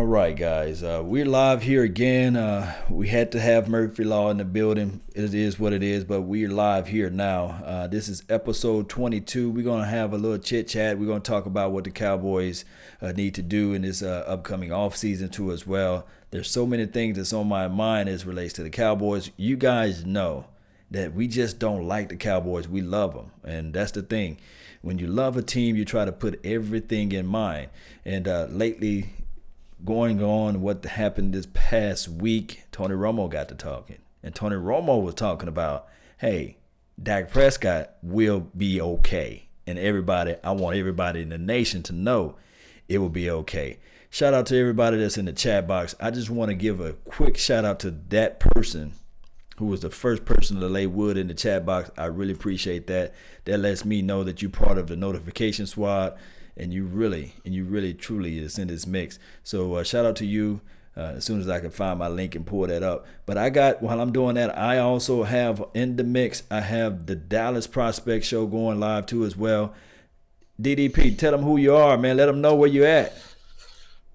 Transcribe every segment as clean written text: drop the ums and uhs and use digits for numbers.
right, guys. We're live here again. We had to have Murphy Law in the building. It is what it is, but we're live here now. This is episode 22. We're going to have a little chit chat. We're going to talk about what the Cowboys need to do in this upcoming offseason too as well. There's so many things that's on my mind as relates to the Cowboys. You guys know that we just don't like the Cowboys. We love them, and that's the thing. When you love a team, you try to put everything in mind. And lately, going on what happened this past week, Tony Romo got to talking. And Tony Romo was talking about, hey, Dak Prescott will be okay. And I want everybody in the nation to know it will be okay. Shout out to everybody that's in the chat box. I just want to give a quick shout out to that person who was the first person to lay wood in the chat box. I really appreciate that. That lets me know that you're part of the notification squad, and you really truly is in this mix. So shout out to you. As soon as I can find my link and pull that up. But while I'm doing that, I also have in the mix, I have the Dallas Prospect Show going live too as well. DDP, tell them who you are, man. Let them know where you at.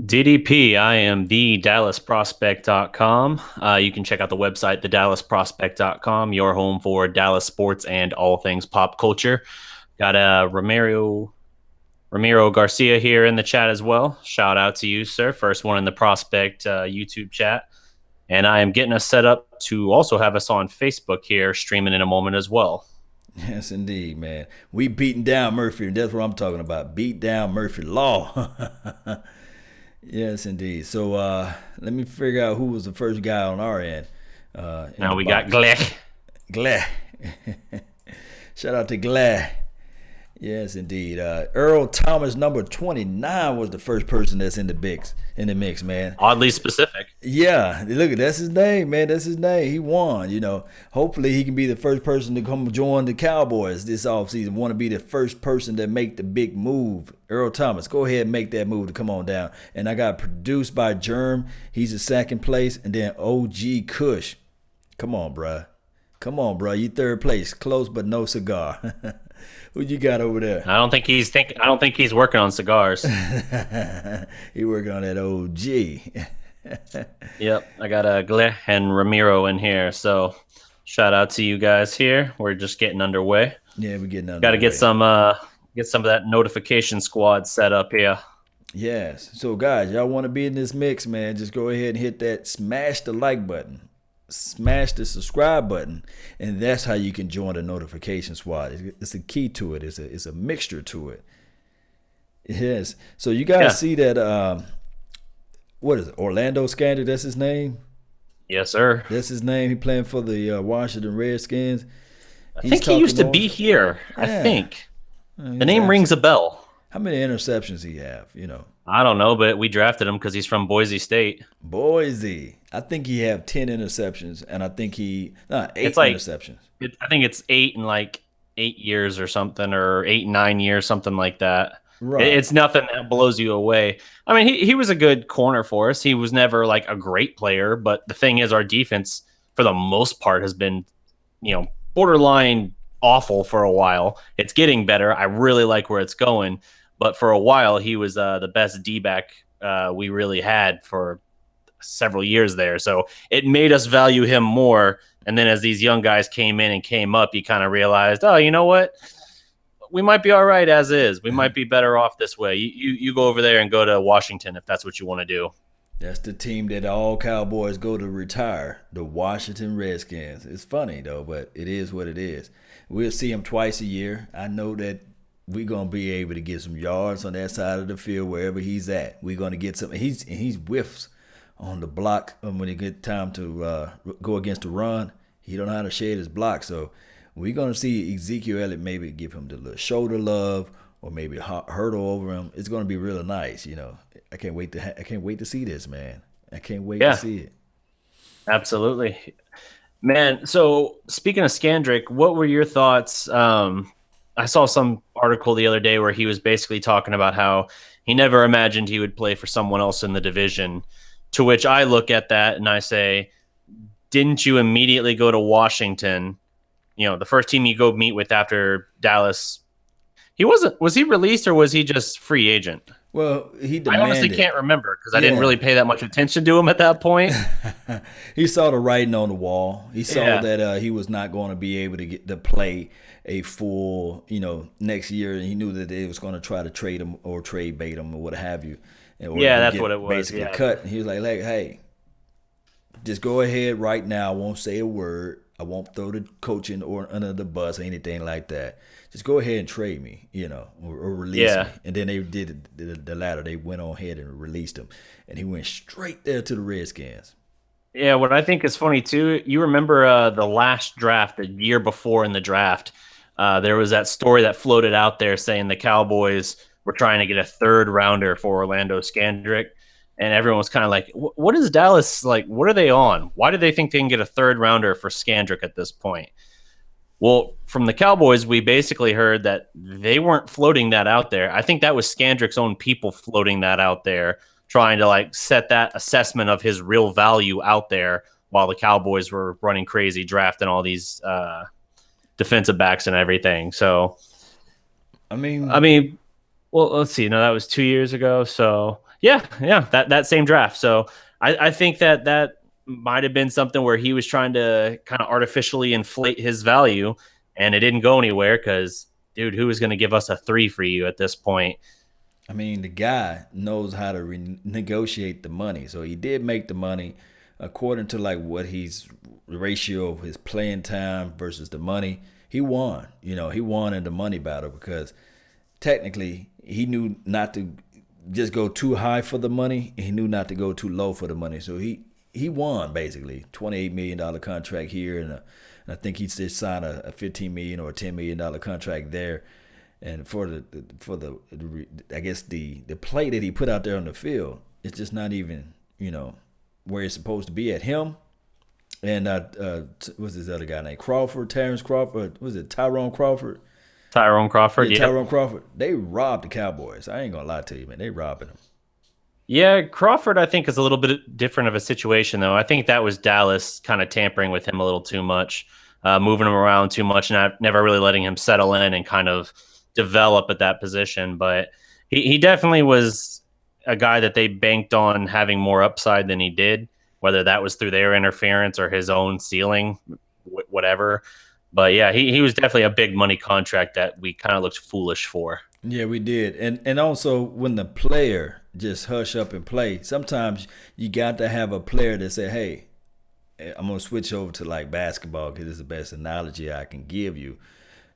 DDP, I am thedallasprospect.com. You can check out the website, thedallasprospect.com, your home for Dallas sports and all things pop culture. Got Ramiro Garcia here in the chat as well. Shout out to you, sir. First one in the Prospect YouTube chat. And I am getting us set up to also have us on Facebook here, streaming in a moment as well. Yes, indeed, man. We beating down Murphy, and that's what I'm talking about. Beat down Murphy Law. Yes, indeed. So let me figure out who was the first guy on our end. Now we got Gleh. Shout out to Gleh. Yes, indeed. Earl Thomas, number 29, was the first person that's in the mix, man. Oddly specific. Yeah, look, that's his name, man. That's his name. He won. Hopefully he can be the first person to come join the Cowboys this offseason. Want to be the first person to make the big move. Earl Thomas, go ahead and make that move to come on down. And I got produced by Germ. He's in second place. And then OG Kush. Come on, bruh. You third place. Close but no cigar. Who you got over there? I don't think he's working on cigars. He working on that OG. Yep, I got Gleh and Ramiro in here. So shout out to you guys here. We're just getting underway. Yeah, we're getting underway. Got to get some of that notification squad set up here. Yes. So guys, y'all want to be in this mix, man? Just go ahead and hit that, smash the like button. Smash the subscribe button, and that's how you can join the notification squad. It's a key to it. It's a mixture to it. Yes. So you guys see that? What is it? Orlando Scandrick. That's his name. Yes, sir. That's his name. He playing for the Washington Redskins. I think he used to be here. Yeah. I think the name rings a bell. How many interceptions he have? I don't know, but we drafted him because he's from Boise State. Boise. I think he have 10 interceptions, and I think eight interceptions. I think it's 8 in 8 years or something, or 8 and 9 years, something like that. Right. It's nothing that blows you away. I mean, he was a good corner for us. He was never a great player, but the thing is, our defense for the most part has been, borderline awful for a while. It's getting better. I really like where it's going. But for a while, he was the best D-back we really had for several years there. So it made us value him more. And then as these young guys came in and came up, you kind of realized, oh, you know what? We might be all right as is. We might be better off this way. You go over there and go to Washington if that's what you want to do. That's the team that all Cowboys go to retire, the Washington Redskins. It's funny, though, but it is what it is. We'll see him twice a year. I know that we're going to be able to get some yards on that side of the field wherever he's at. We're going to get some. He's whiffs on the block when it get time to go against the run. He don't know how to shade his block. So we're going to see Ezekiel Elliott maybe give him the little shoulder love or maybe hurdle over him. It's going to be really nice. I can't wait to see this, man. I can't wait to see it. Absolutely. Man, so speaking of Scandrick, what were your thoughts? I saw some article the other day where he was basically talking about how he never imagined he would play for someone else in the division, to which I look at that and I say, didn't you immediately go to Washington? The first team you go meet with after Dallas. Was he released or was he just free agent? Well, he I honestly demanded. can't remember because I didn't Yeah. really pay that much attention to him at that point. He saw the writing on the wall. He saw Yeah. that he was not going to be able to get to play a full, next year, and he knew that they was going to try to trade him or trade bait him or what have you, or Yeah, even that's what it get was. basically Yeah. cut. And he was like, hey, just go ahead right now. I won't say a word. I won't throw the coaching or under the bus or anything like that. Just go ahead and trade me, or release me. Yeah. And then they did the latter. They went on ahead and released him, and he went straight there to the Redskins. Yeah, what I think is funny too, you remember the last draft, the year before in the draft, there was that story that floated out there saying the Cowboys were trying to get a third rounder for Orlando Scandrick. And everyone was kind of like, what is Dallas like? What are they on? Why do they think they can get a third rounder for Scandrick at this point? Well, from the Cowboys, we basically heard that they weren't floating that out there. I think that was Scandrick's own people floating that out there, trying to like set that assessment of his real value out there while the Cowboys were running crazy, drafting all these defensive backs and everything. So, I mean, I mean, well, let's see. No, that was 2 years ago. So, yeah, that same draft. So, I think that might have been something where he was trying to kind of artificially inflate his value, and it didn't go anywhere because, dude, who is going to give us a 3 for you at this point? the guy knows how to negotiate the money. So he did make the money according to like what he's the ratio of his playing time versus the money. He won. He won in the money battle because technically he knew not to just go too high for the money. He knew not to go too low for the money. So he won basically $28 million contract here, and I think he just signed a $15 million or $10 million contract there. And for the I guess the play that he put out there on the field, it's just not even where it's supposed to be at him. And what's this other guy named Crawford, Terrence Crawford? Was it Tyrone Crawford? Tyrone Crawford, Yeah, yeah. Tyrone Crawford. They robbed the Cowboys. I ain't gonna lie to you, man. They robbing them. Yeah, Crawford, I think, is a little bit different of a situation, though. I think that was Dallas kind of tampering with him a little too much, moving him around too much, and never really letting him settle in and kind of develop at that position. But he definitely was a guy that they banked on having more upside than he did, whether that was through their interference or his own ceiling, whatever. But yeah, he was definitely a big money contract that we kind of looked foolish for. Yeah, we did. And also when the player just hush up and play, sometimes you got to have a player that say, hey, I'm going to switch over to like basketball because it's the best analogy I can give you.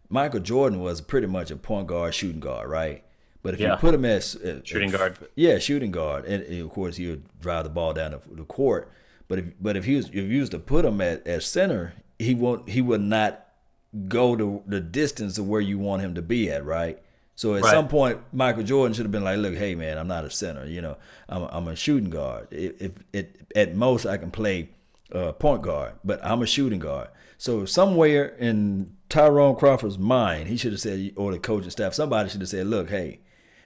Michael Jordan was pretty much a point guard, shooting guard, right? But if you put him as shooting guard, shooting guard, and of course he would drive the ball down the court. But if you was to put him at center, he would not go the distance of where you want him to be at, right? So at some point, Michael Jordan should have been like, "Look, hey man, I'm not a center. I'm a shooting guard. If at most I can play point guard, but I'm a shooting guard." So somewhere in Tyrone Crawford's mind, he should have said, or the coaching staff, somebody should have said, "Look, hey,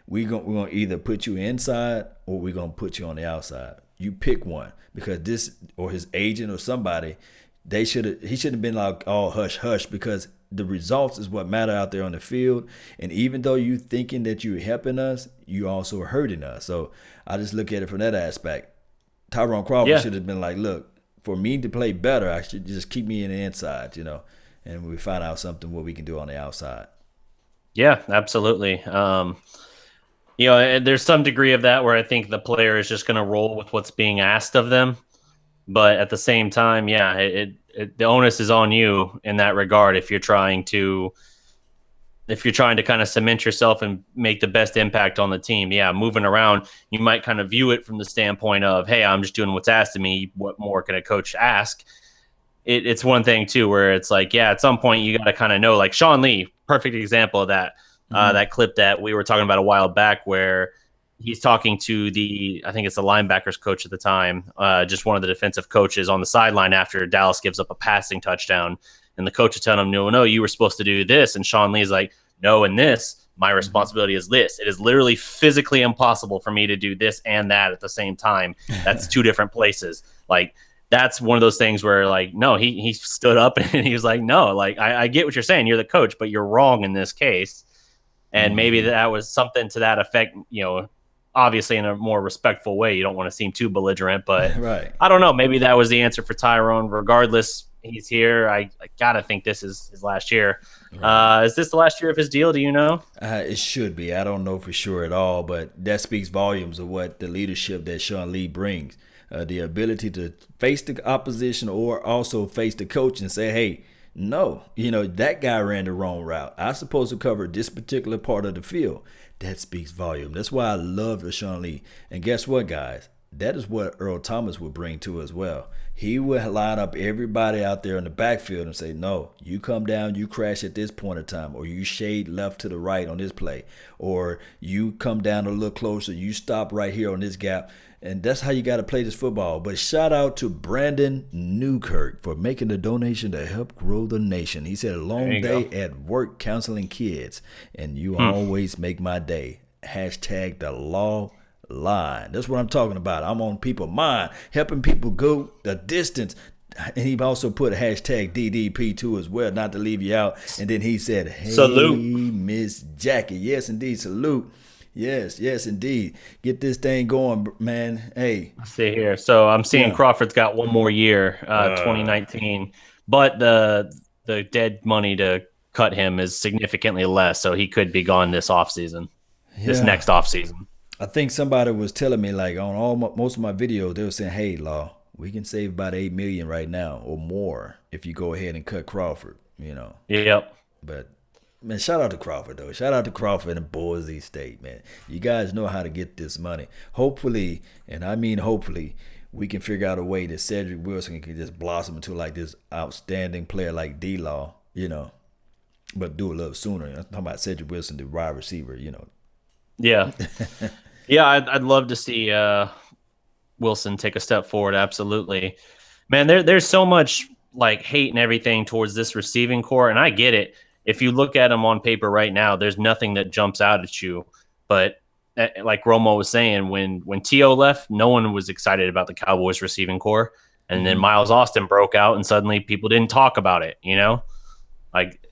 we're gonna either put you inside or we're gonna put you on the outside. You pick one because this or his agent or somebody." He should have been like all hush hush because the results is what matter out there on the field. And even though you thinking that you're helping us, you also hurting us. So I just look at it from that aspect. Tyrone Crawford should have been like, look, for me to play better, I should just keep me in the inside, and we find out something what we can do on the outside. Yeah, absolutely. There's some degree of that where I think the player is just going to roll with what's being asked of them. But at the same time, the onus is on you in that regard if you're trying to kind of cement yourself and make the best impact on the team. Yeah, moving around, you might kind of view it from the standpoint of, hey, I'm just doing what's asked of me. What more can a coach ask? It's one thing, too, where it's like, yeah, at some point you got to kind of know, like Sean Lee, perfect example of that, that clip that we were talking about a while back where he's talking to I think it's the linebackers coach at the time, just one of the defensive coaches on the sideline after Dallas gives up a passing touchdown. And the coach is telling him, no, you were supposed to do this. And Sean Lee's like, no, in this, my responsibility is this. It is literally physically impossible for me to do this and that at the same time. That's two different places. Like, that's one of those things where, like, no, he stood up and he was like, no, like, I get what you're saying. You're the coach, but you're wrong in this case. And maybe that was something to that effect, obviously in a more respectful way. You don't want to seem too belligerent, but Right. I don't know. Maybe that was the answer for Tyrone. Regardless, he's here. I gotta think this is his last year. Right. Is this the last year of his deal? Do you know? It should be. I don't know for sure at all, but that speaks volumes of what the leadership that Sean Lee brings. The ability to face the opposition or also face the coach and say, hey, no, that guy ran the wrong route. I'm supposed to cover this particular part of the field. That speaks volume. That's why I love Sean Lee. And guess what, guys? That is what Earl Thomas would bring to as well. He would line up everybody out there in the backfield and say, no, you come down, you crash at this point in time, or you shade left to the right on this play, or you come down a little closer, you stop right here on this gap. And that's how you got to play this football. But shout out to Brandon Newkirk for making the donation to help grow the nation. He said, a long day at work counseling kids, and you always make my day. Hashtag the law line. That's what I'm talking about. I'm on people's mind, helping people go the distance. And he also put hashtag DDP too as well, not to leave you out. And then he said, hey, Salute. Miss Jackie. Yes, indeed. Salute. Yes, indeed. Get this thing going, man. Hey. Let's see here. So I'm seeing Crawford's got one more year, 2019, but the dead money to cut him is significantly less, so he could be gone this offseason, this next offseason. I think somebody was telling me, like, on most of my videos, they were saying, hey, Law, we can save about $8 million right now or more if you go ahead and cut Crawford, Yep. But man, shout out to Crawford, though. Shout out to Crawford and Boise State, man. You guys know how to get this money. Hopefully, and I mean hopefully, we can figure out a way that Cedric Wilson can just blossom into like this outstanding player like D-Law, but do it a little sooner. I'm talking about Cedric Wilson, the wide receiver, Yeah. Yeah, I'd love to see Wilson take a step forward. Absolutely. Man, there's so much like hate and everything towards this receiving core, and I get it. If you look at them on paper right now, there's nothing that jumps out at you. But like Romo was saying, when T.O. left, no one was excited about the Cowboys receiving core. And then Miles Austin broke out, and suddenly people didn't talk about it, Like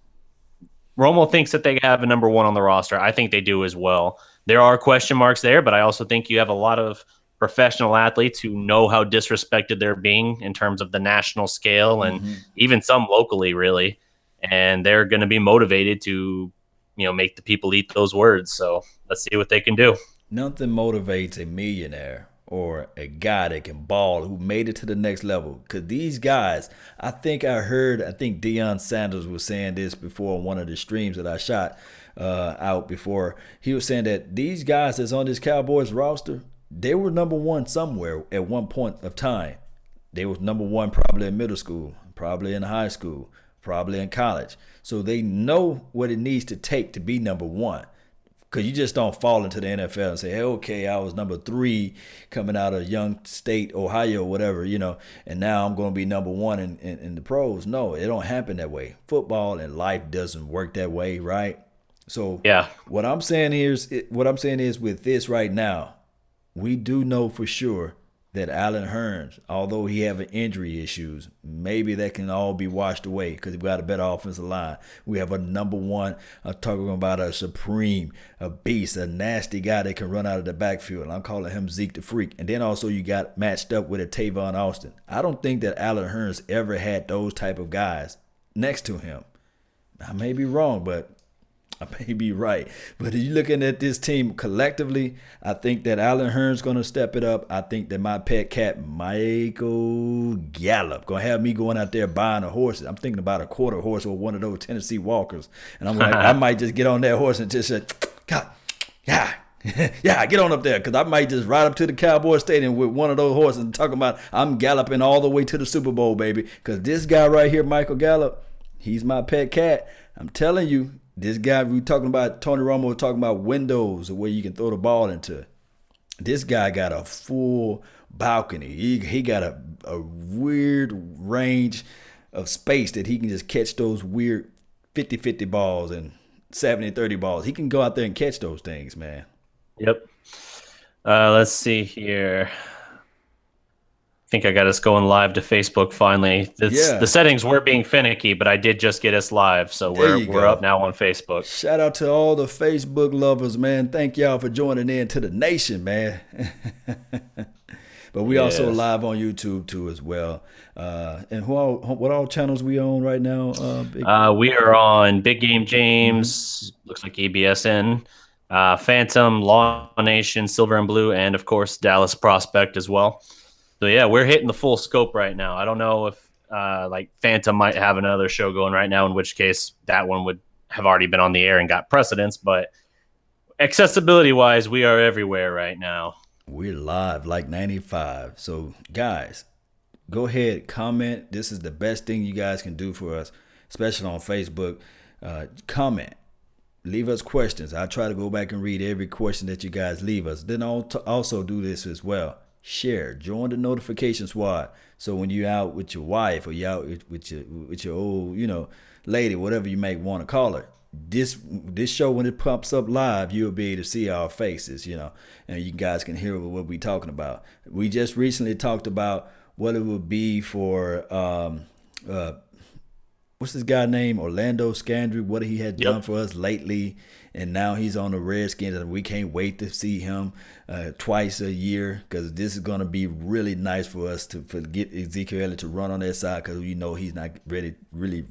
Romo thinks that they have a number one on the roster. I think they do as well. There are question marks there, but I also think you have a lot of professional athletes who know how disrespected they're being in terms of the national scale and even some locally, really. And they're going to be motivated to, make the people eat those words. So let's see what they can do. Nothing motivates a millionaire or a guy that can ball who made it to the next level. Because these guys, I think Deion Sanders was saying this before on one of the streams that I shot out before. He was saying that these guys that's on this Cowboys roster, they were number one somewhere at one point of time. They was number one probably in middle school, probably in high school, probably in college. So they know what it needs to take to be number one. Because you just don't fall into the NFL and say, hey, okay, I was number 3 coming out of young state, Ohio, whatever, and now I'm going to be number 1 in the pros. No, it don't happen that way. Football and life doesn't work that way, right? So what I'm saying is with this right now, we do know for sure that Allen Hurns, although he have injury issues, maybe that can all be washed away because we got a better offensive line. We have a number one, I'm talking about a supreme, a beast, a nasty guy that can run out of the backfield. I'm calling him Zeke the Freak. And then also you got matched up with a Tavon Austin. I don't think that Allen Hurns ever had those type of guys next to him. I may be wrong, but I may be right. But if you're looking at this team collectively, I think that Allen Hurns going to step it up. I think that my pet cat, Michael Gallup, going to have me going out there buying a horse. I'm thinking about a quarter horse or one of those Tennessee Walkers. And I'm like, I might just get on that horse and just say, God, yeah, get on up there. Because I might just ride up to the Cowboy Stadium with one of those horses and talking about I'm galloping all the way to the Super Bowl, baby. Because this guy right here, Michael Gallup, he's my pet cat. I'm telling you. This guy, we talking about, Tony Romo talking about windows where you can throw the ball into. This guy got a full balcony. He got a weird range of space that he can just catch those weird 50-50 balls and 70-30 balls. He can go out there and catch those things, man. Yep. Let's see here. think I got us going live to Facebook finally. Yeah, The settings were being finicky, but I did just get us live, so there you we're up go. now on Facebook. Shout out to all the Facebook lovers, man. Thank y'all for joining in to the nation, man. But we also Yes. live on YouTube too as well. And what all channels we on right now? Big. We are on Big Game Mhm. James, looks like ABSN, Phantom, Law Nation, Silver and Blue, and of course Dallas Prospect as well. So yeah, we're hitting the full scope right now. I don't know if like Phantom might have another show going right now, in which case that one would have already been on the air and got precedence. But accessibility wise, we are everywhere right now. We're live like 95. So guys, go ahead, comment. This is the best thing you guys can do for us, especially on Facebook. Comment. Leave us questions. I try to go back and read every question that you guys leave us. Then I'll also do this as well. Share. Join the notification squad. So when you're out with your wife or you're out with your old, lady, whatever you may want to call her, this show when it pops up live, you'll be able to see our faces, and you guys can hear what we're talking about. We just recently talked about what it would be for what's this guy name? Orlando Scandrick, what he had done Yep. for us lately. And now he's on the Redskins, and we can't wait to see him twice a year, because this is going to be really nice for us to get Ezekiel Elliott to run on that side, because we know he's not really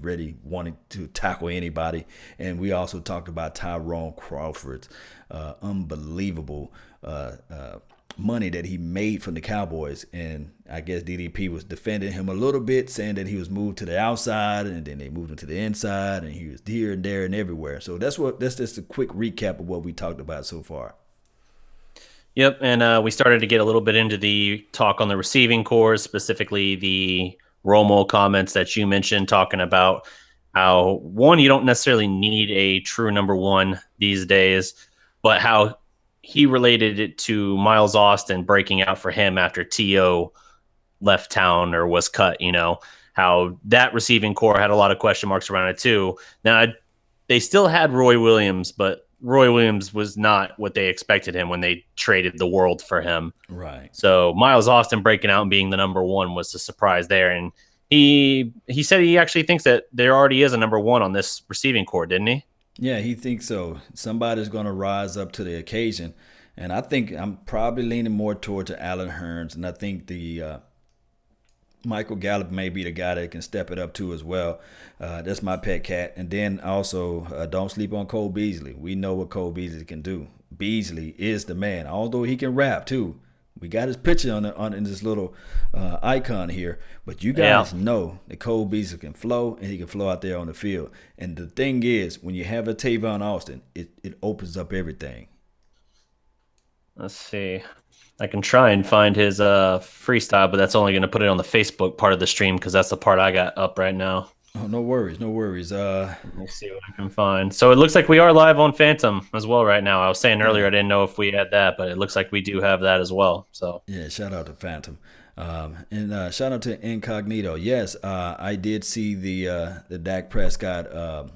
ready, wanting to tackle anybody. And we also talked about Tyrone Crawford's unbelievable money that he made from the Cowboys, and I guess DDP was defending him a little bit, saying that he was moved to the outside, and then they moved him to the inside, and he was here and there and everywhere. So that's just a quick recap of what we talked about so far. Yep, and we started to get a little bit into the talk on the receiving corps, specifically the Romo comments that you mentioned, talking about how, one, you don't necessarily need a true number one these days, but how he related it to Miles Austin breaking out for him after T.O. left town or was cut, how that receiving core had a lot of question marks around it too. Now, they still had Roy Williams, but Roy Williams was not what they expected him when they traded the world for him. Right. So Miles Austin breaking out and being the number one was the surprise there. And he said he actually thinks that there already is a number one on this receiving core, didn't he? Yeah, he thinks so. Somebody's going to rise up to the occasion. And I think I'm probably leaning more towards Allen Hurns. And I think the Michael Gallup may be the guy that can step it up to as well. That's my pet cat. And then also, don't sleep on Cole Beasley. We know what Cole Beasley can do. Beasley is the man, although he can rap too. We got his picture in this little icon here, but you guys know that Cole Beasley can flow, and he can flow out there on the field. And the thing is, when you have a Tavon Austin, it opens up everything. Let's see. I can try and find his freestyle, but that's only going to put it on the Facebook part of the stream because that's the part I got up right now. Oh, no worries, no worries. Let me see what I can find. So it looks like we are live on Phantom as well right now. I was saying earlier I didn't know if we had that, but it looks like we do have that as well. So yeah, shout out to Phantom, and shout out to Incognito. Yes, I did see the Dak Prescott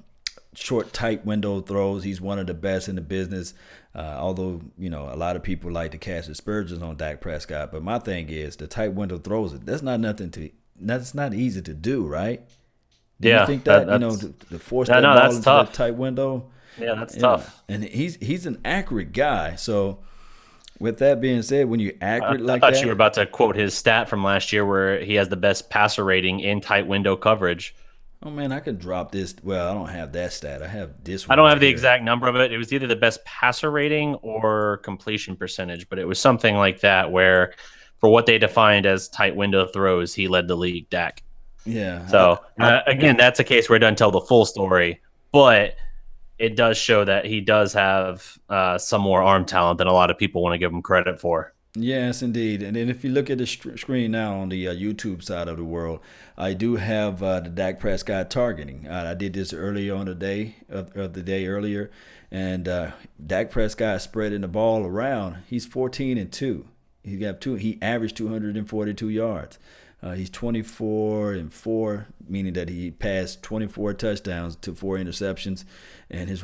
short, tight window throws. He's one of the best in the business. Although a lot of people like to cast aspersions on Dak Prescott, but my thing is the tight window throws. That's not easy to do, right? Do you think that to force that ball into that tight window? Yeah, that's tough. And he's an accurate guy. So with that being said, when you're accurate like that, I thought that, you were about to quote his stat from last year where he has the best passer rating in tight window coverage. oh man, I can drop this. Well, I don't have that stat. I have this one. I don't have right the here. exact number of it. It was either the best passer rating or completion percentage, but it was something like that where for what they defined as tight window throws, he led the league, Dak. Yeah. So again, that's a case where it doesn't tell the full story, but it does show that he does have some more arm talent than a lot of people want to give him credit for. Yes, indeed. And then if you look at the screen now on the YouTube side of the world, I do have the Dak Prescott targeting. I did this earlier on the day of the day earlier, and Dak Prescott spreading the ball around. He's 14-2. He averaged 242 yards. He's 24-4, meaning that he passed 24 touchdowns to 4 interceptions, and his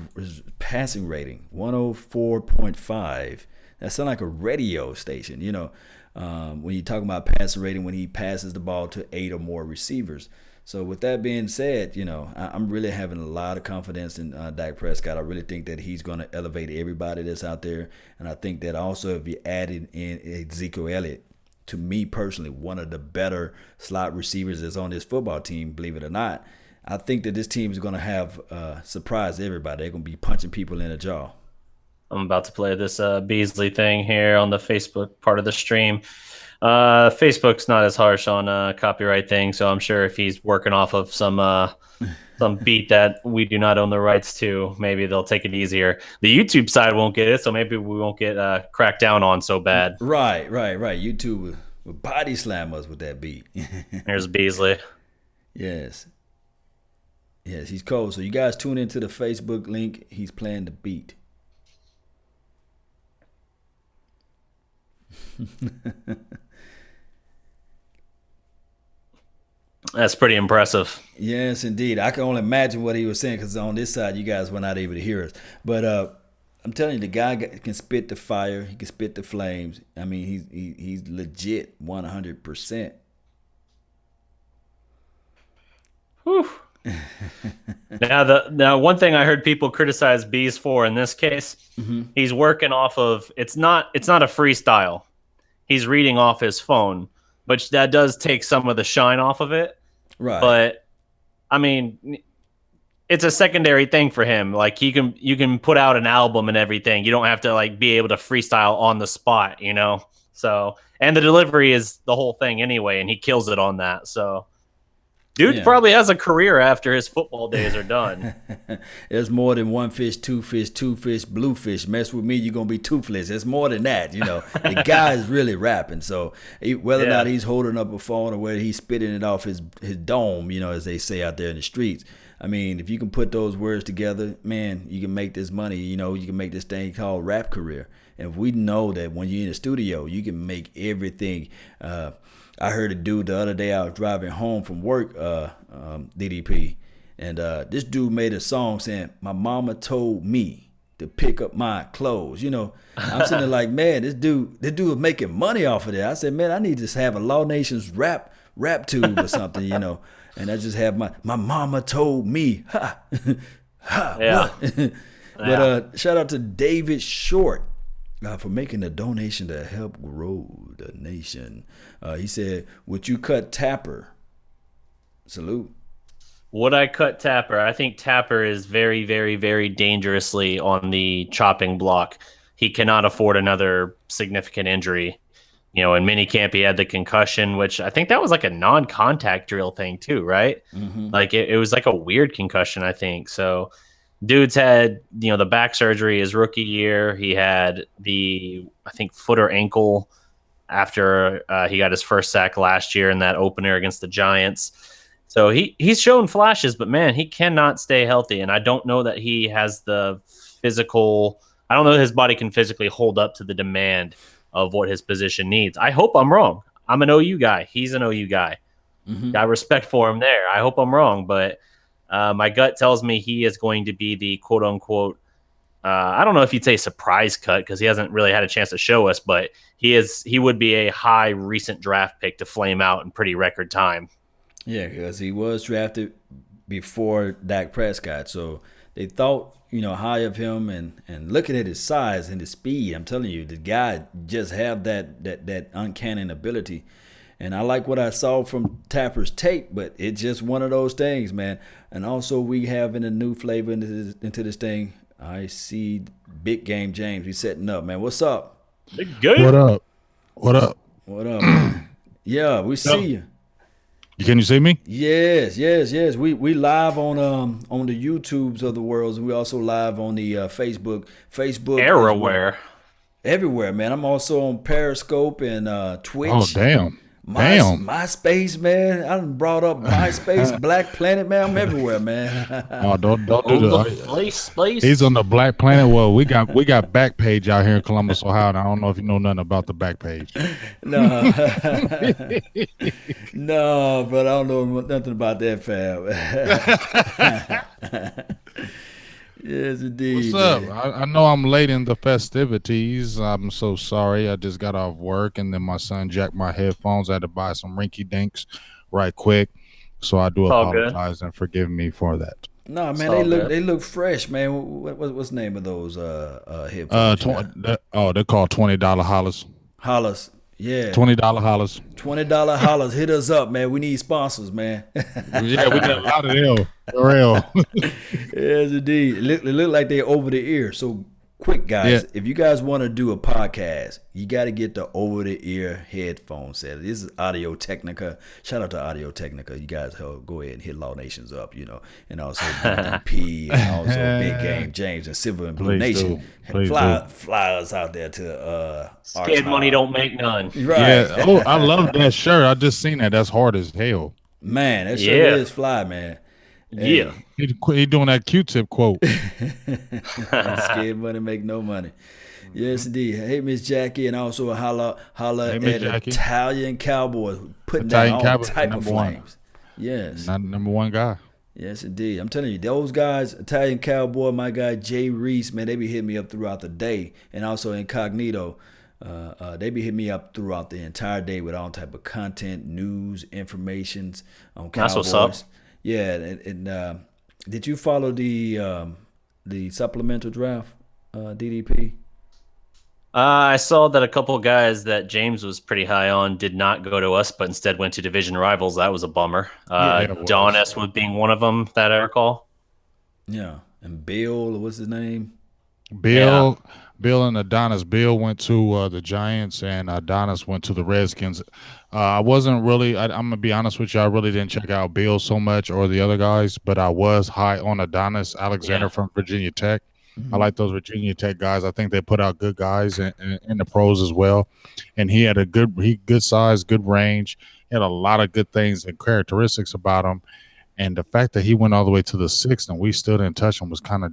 passing rating 104.5. That sounds like a radio station, when you talk about passer rating, when he passes the ball to 8 or more receivers. So with that being said, I'm really having a lot of confidence in Dak Prescott. I really think that he's going to elevate everybody that's out there. And I think that also if you added in Ezekiel Elliott, to me personally, one of the better slot receivers that's on this football team, believe it or not, I think that this team is going to have surprise everybody. They're going to be punching people in the jaw. I'm about to play this Beasley thing here on the Facebook part of the stream. Facebook's not as harsh on copyright things, so I'm sure if he's working off of some beat that we do not own the rights to, maybe they'll take it easier. The YouTube side won't get it, so maybe we won't get cracked down on so bad. Right. YouTube will body slam us with that beat. Here's Beasley. Yes, he's cold. So you guys tune into the Facebook link. He's playing the beat. That's pretty impressive. Yes, indeed. I can only imagine what he was saying because on this side, you guys were not able to hear us. But I'm telling you, the guy can spit the fire. He can spit the flames. I mean, he's legit 100%. Whew. Now, one thing I heard people criticize Bees for in this case, he's working off of it's not a freestyle. He's reading off his phone, which that does take some of the shine off of it. Right. But I mean, it's a secondary thing for him. Like you can put out an album and everything. You don't have to like be able to freestyle on the spot, So, and the delivery is the whole thing anyway, and he kills it on that. So, dude probably has a career after his football days are done. There's more than one fish, two fish, blue fish. Mess with me, you're going to be toothless. There's more than that, The guy is really rapping. So whether or not he's holding up a phone or whether he's spitting it off his dome, as they say out there in the streets. I mean, if you can put those words together, man, you can make this money. You can make this thing called rap career. And we know that when you're in the studio, you can make everything. I heard a dude the other day. I was driving home from work, DDP, and this dude made a song saying, "My mama told me to pick up my clothes." I'm sitting there like, man, this dude was making money off of that. I said, man, I need to have a Law Nation's rap tube or something, and I just have my mama told me, ha, ha. Yeah. But shout out to David Short. For making a donation to help grow the nation. He said, would you cut Tapper? Salute. Would I cut Tapper? I think Tapper is very, very, very dangerously on the chopping block. He cannot afford another significant injury. In minicamp, he had the concussion, which I think that was like a non-contact drill thing too, right? Mm-hmm. Like it was like a weird concussion, I think. So dude's had, the back surgery his rookie year. He had I think, foot or ankle after he got his first sack last year in that opener against the Giants. So he's shown flashes, but man, he cannot stay healthy. And I don't know that he has the physical. I don't know that his body can physically hold up to the demand of what his position needs. I hope I'm wrong. I'm an OU guy. He's an OU guy. Mm-hmm. Got respect for him there. I hope I'm wrong, but my gut tells me he is going to be the quote unquote, I don't know if you'd say surprise cut because he hasn't really had a chance to show us, but he would be a high recent draft pick to flame out in pretty record time. Yeah, because he was drafted before Dak Prescott. So they thought, high of him and looking at his size and his speed, I'm telling you, the guy just have that uncanny ability. And I like what I saw from Tapper's tape, but it's just one of those things, man. And also we having a new flavor into this thing. I see Big Game James. He's setting up, man. What's up? Big Game. What up, man? Yeah, we see you. Can you see me? Yes. We live on the YouTubes of the world, and we also live on the Facebook everywhere, man. I'm also on Periscope and Twitch. Oh, damn. MySpace, man. I done brought up MySpace, Black Planet, man. I'm everywhere, man. Oh, don't do that. Space. He's on the Black Planet. Well, we got Backpage out here in Columbus, Ohio, and I don't know if you know nothing about the Backpage. No, but I don't know nothing about that, fam. Yes, indeed. What's up? Man. I know I'm late in the festivities. I'm so sorry. I just got off work and then my son jacked my headphones. I had to buy some rinky dinks right quick. So I do It's all good. apologize and forgive me for that. No, It's man, all good. they look fresh, man. What's the name of those headphones you got? They're called $20 hollers. Hollers. Yeah. $20 hollers. $20 hollers. Hit us up, man. We need sponsors, man. Yeah, we got a lot of them. For real. Yes, indeed. It look like they're over the ear. So quick, guys, Yeah. if you guys want to do a podcast, you got to get the over the ear headphone set. This is Audio Technica. Shout out to Audio Technica. You guys go ahead and hit Law Nations up, and also DP and also Big Game James and Silver and Blue Please Nation. Fly us out there to Scared money don't make none. Right. Yeah. Oh, I love that shirt. I just seen that. That's hard as hell. Man, that shirt is fly, man. Yeah. He doing that Q-tip quote. Scared money make no money. Yes, indeed. Hey, Miss Jackie, and also holla Hey, at Miss Jackie. Italian Cowboys, putting Italian down all Cowboys, type of number one. flames. Yes. Not number one guy. Yes, indeed. I'm telling you, those guys, Italian Cowboy, my guy Jay Reese, man, they be hitting me up throughout the day, and also Incognito. They be hitting me up throughout the entire day with all type of content, news, informations on Cowboys. That's what's up. Yeah, and did you follow the supplemental draft, DDP? I saw that a couple of guys that James was pretty high on did not go to us, but instead went to division rivals. That was a bummer. Don Estwood being one of them that I recall. Yeah, and Bill, what's his name? Bill and Adonis. Bill went to the Giants, and Adonis went to the Redskins. I wasn't really. I'm gonna be honest with you. I really didn't check out Bill so much or the other guys, but I was high on Adonis Alexander from Virginia Tech. Mm-hmm. I like those Virginia Tech guys. I think they put out good guys in the pros as well. And he had a good size, good range. He had a lot of good things and characteristics about him. And the fact that he went all the way to the 6th and we still didn't touch him was kind of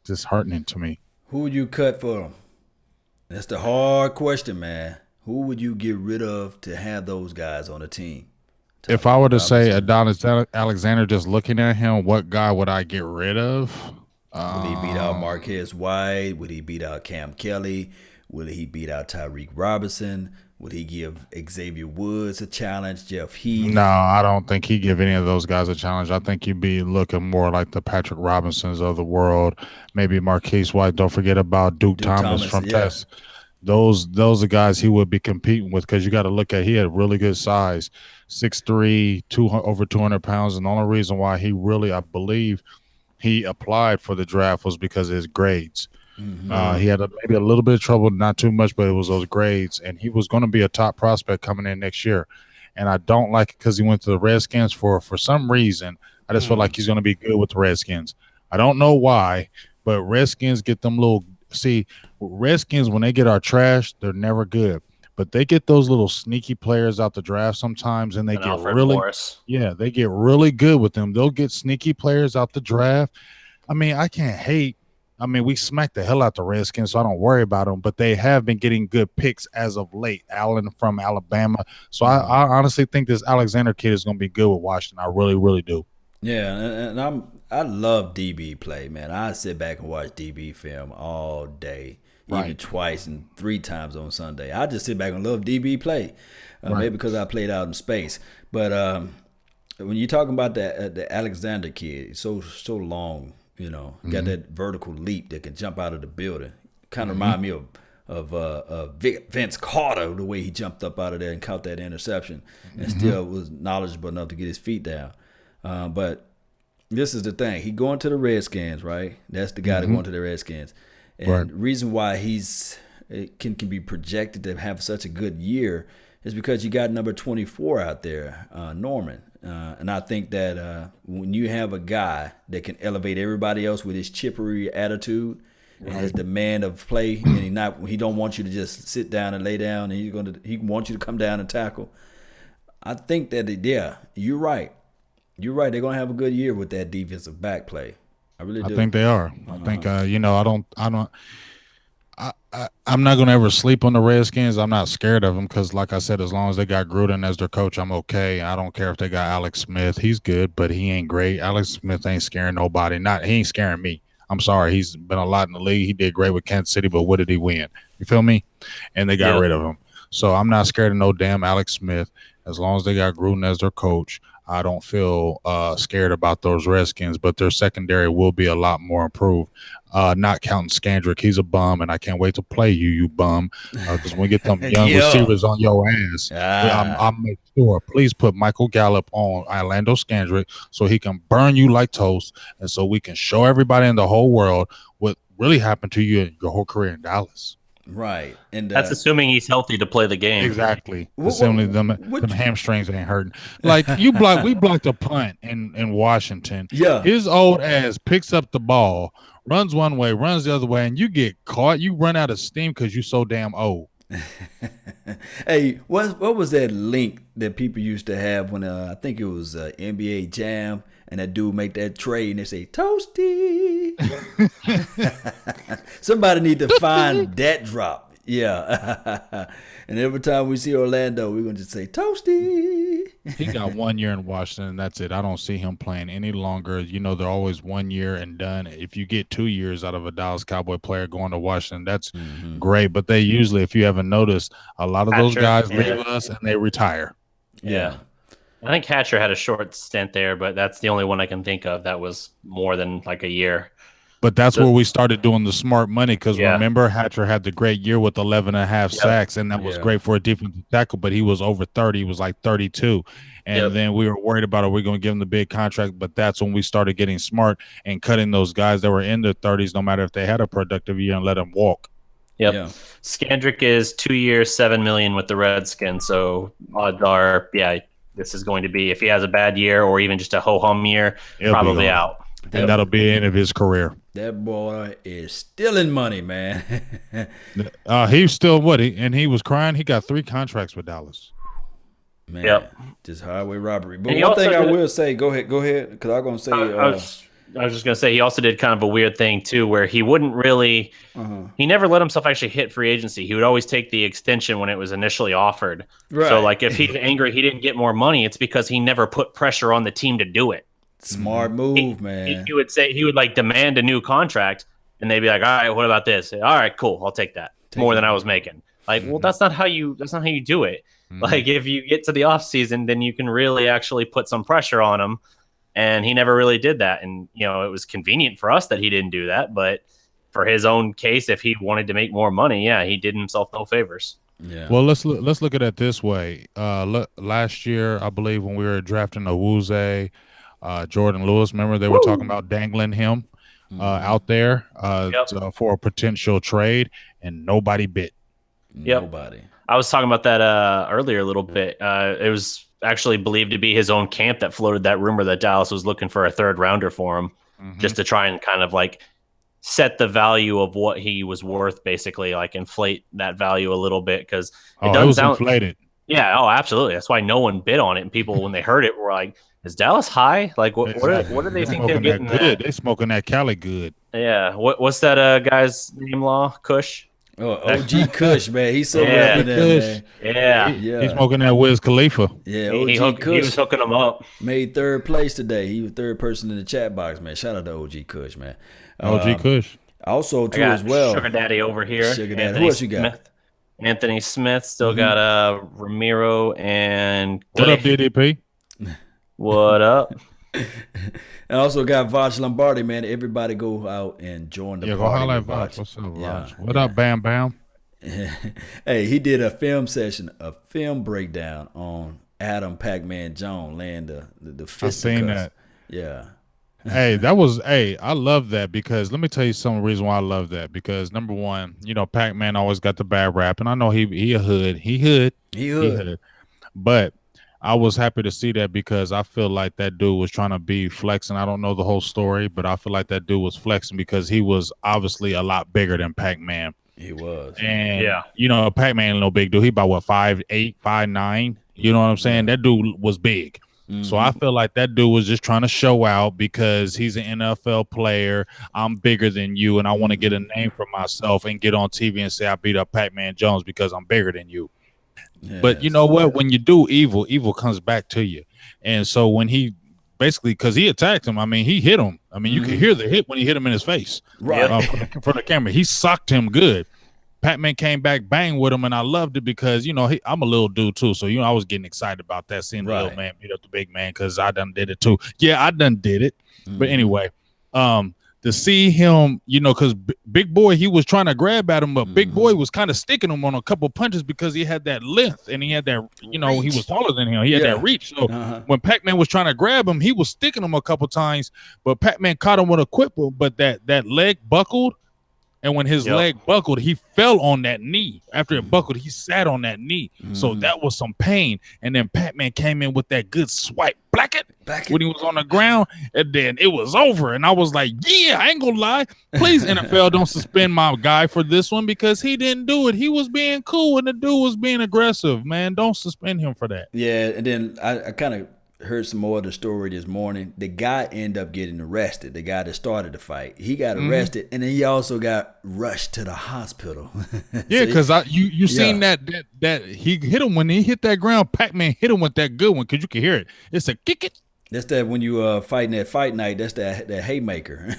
disheartening to me. Who would you cut for him? That's the hard question, man. Who would you get rid of to have those guys on the team? If I were to say Adonis Alexander, just looking at him, what guy would I get rid of? Would he beat out Marquez White? Would he beat out Cam Kelly? Would he beat out Tyreek Robinson? Would he give Xavier Woods a challenge? Jeff Heath? No, I don't think he'd give any of those guys a challenge. I think he'd be looking more like the Patrick Robinsons of the world. Maybe Marquez White. Don't forget about Duke Thomas from Test. Those are guys he would be competing with, because you got to look at, he had really good size, 6'3", over 200 pounds. And the only reason why he really, I believe, he applied for the draft was because of his grades. Mm-hmm. He had maybe a little bit of trouble, not too much, but it was those grades. And he was going to be a top prospect coming in next year. And I don't like it because he went to the Redskins for some reason. I just feel like he's going to be good with the Redskins. I don't know why, but Redskins get them little – see, Redskins, when they get our trash, they're never good. But they get those little sneaky players out the draft sometimes, and they get they get really good with them. They'll get sneaky players out the draft. I mean, I can't hate. I mean, we smacked the hell out the Redskins, so I don't worry about them. But they have been getting good picks as of late. Allen from Alabama. So I honestly think this Alexander kid is going to be good with Washington. I really, really do. Yeah, and I love DB play, man. I sit back and watch DB film all day. Even twice and 3 times on Sunday. I just sit back and love DB play, maybe because I played out in space. But when you're talking about the Alexander kid, he's so long, got that vertical leap that can jump out of the building. Kind of remind me of Vince Carter, the way he jumped up out of there and caught that interception, and still was knowledgeable enough to get his feet down. But this is the thing. He going to the Redskins, right? That's the guy that going to the Redskins. And the reason why can be projected to have such a good year is because you got number 24 out there, Norman. And I think that when you have a guy that can elevate everybody else with his chippery attitude and his demand of play, and he don't want you to just sit down and lay down, and he wants you to come down and tackle. I think that you're right. You're right. They're gonna have a good year with that defensive back play. I really do. I think they are. I think I'm not going to ever sleep on the Redskins. I'm not scared of them because, like I said, as long as they got Gruden as their coach, I'm okay. I don't care if they got Alex Smith. He's good, but he ain't great. Alex Smith ain't scaring nobody. He ain't scaring me. I'm sorry, he's been a lot in the league. He did great with Kansas City, but what did he win? You feel me? And they got rid of him. So I'm not scared of no damn Alex Smith. As long as they got Gruden as their coach, I don't feel scared about those Redskins, but their secondary will be a lot more improved. Not counting Scandrick. He's a bum, and I can't wait to play you bum. Because when we get them young receivers on your ass, I'll make sure. Please put Michael Gallup on Orlando Scandrick so he can burn you like toast, and so we can show everybody in the whole world what really happened to you in your whole career in Dallas. Right, and that's assuming he's healthy to play the game. Exactly. Assuming them hamstrings ain't hurting. Like we blocked a punt in Washington. Yeah, his old ass picks up the ball, runs one way, runs the other way, and you get caught. You run out of steam because you're so damn old. Hey, what was that link that people used to have when I think it was NBA Jam? And that dude make that trade and they say, Toasty. Somebody need to find that drop. Yeah. And every time we see Orlando, we're going to just say, Toasty. He got 1 year in Washington, and that's it. I don't see him playing any longer. You know, they're always 1 year and done. If you get 2 years out of a Dallas Cowboy player going to Washington, that's great. But they usually, if you haven't noticed, a lot of those guys leave us and they retire. Yeah. I think Hatcher had a short stint there, but that's the only one I can think of that was more than like a year. But that's where we started doing the smart money because remember, Hatcher had the great year with 11 and a half sacks, and that was great for a defensive tackle, but he was over 30. He was like 32. And then we were worried about, are we going to give him the big contract? But that's when we started getting smart and cutting those guys that were in their 30s, no matter if they had a productive year, and let them walk. Yep. Yeah. Scandrick is 2 years, $7 million with the Redskins. So odds are, this is going to be, if he has a bad year or even just a ho-hum year, probably out. And that'll be the end of his career. That boy is stealing money, man. He's still he was crying. He got 3 contracts with Dallas. Man, just highway robbery. But one thing I will say, go ahead, because I'm going to say. I was just going to say, he also did kind of a weird thing, too, where he wouldn't really he never let himself actually hit free agency. He would always take the extension when it was initially offered. Right. So, like, if he's angry he didn't get more money, it's because he never put pressure on the team to do it. Smart move, man. He would like demand a new contract, and they'd be like, all right, what about this? All right, cool, I'll take that. More than I was making. Like, well, that's not how you do it. Like, if you get to the off season, then you can really actually put some pressure on him. And he never really did that. And, you know, it was convenient for us that he didn't do that. But for his own case, if he wanted to make more money, he did himself no favors. Yeah. Well, let's look at it this way. Last year, I believe when we were drafting Awuzie, Jordan Lewis, remember they were talking about dangling him out there for a potential trade, and nobody bit. Nobody. I was talking about that earlier a little bit. It was actually believed to be his own camp that floated that rumor that Dallas was looking for a third rounder for him, just to try and kind of like set the value of what he was worth, basically like inflate that value a little bit, because it doesn't sound inflated. Yeah, absolutely. That's why no one bid on it, and people when they heard it were like, "Is Dallas high? Like what do they think they're getting?" They're smoking that Cali good. Yeah. What's that guy's name? Kush. Oh, OG Kush, man. He's so repping that, man. Yeah. He's smoking that Wiz Khalifa. Yeah, OG Kush. He was hooking him up. Made third place today. He was third person in the chat box, man. Shout out to OG Kush, man. OG Kush. Also, too, as well. Sugar Daddy over here. Sugar Daddy. Who else you got? Anthony Smith. Still got Ramiro and... What up, DDP? What up? And also got Voch Lombardi, man. Everybody go out and join the party. Go holler at Voch. What's up, Voch? What up, Bam Bam? Hey, he did a film session, a film breakdown on Adam Pacman Jones laying the fist. I seen that. Yeah. I love that, because let me tell you some reason why I love that. Because number one, you know, Pac-Man always got the bad rap, and I know he a hood. He hood. But I was happy to see that, because I feel like that dude was trying to be flexing. I don't know the whole story, but I feel like that dude was flexing because he was obviously a lot bigger than Pac-Man. He was. And, you know, Pac-Man no big dude. He about, 5'8", 5'9". You know what I'm saying? That dude was big. So I feel like that dude was just trying to show out because he's an NFL player. I'm bigger than you, and I want to get a name for myself and get on TV and say I beat up Pacman Jones because I'm bigger than you. Yes. But you know what? When you do evil, evil comes back to you. And so when he basically because he attacked him. I mean, he hit him. I mean, you could hear the hit when he hit him in his face. Right. For the camera. He socked him good. Pacman came back, bang with him, and I loved it because, I'm a little dude too. So, I was getting excited about that, seeing the little man beat up the big man because I done did it too. Yeah, I done did it. But anyway, to see him, because Big Boy, he was trying to grab at him, but Big Boy was kind of sticking him on a couple punches because he had that length and he had that, he was taller than him. He had that reach. So when Pacman was trying to grab him, he was sticking him a couple times, but Pacman caught him with a quick one, but that leg buckled. And when his leg buckled, he fell on that knee. After it buckled, he sat on that knee. So that was some pain. And then Pacman came in with that good swipe. Black it when he was on the ground. And then it was over. And I was like, yeah, I ain't gonna lie. Please, NFL, don't suspend my guy for this one because he didn't do it. He was being cool and the dude was being aggressive, man. Don't suspend him for that. Yeah, and then I kind of heard some more of the story this morning. The guy ended up getting arrested. The guy that started the fight, he got arrested, and then he also got rushed to the hospital. Yeah, because you seen that he hit him when he hit that ground. Pacman hit him with that good one because you can hear it. It's a kick it. That's that when you fighting that fight night. That's that haymaker.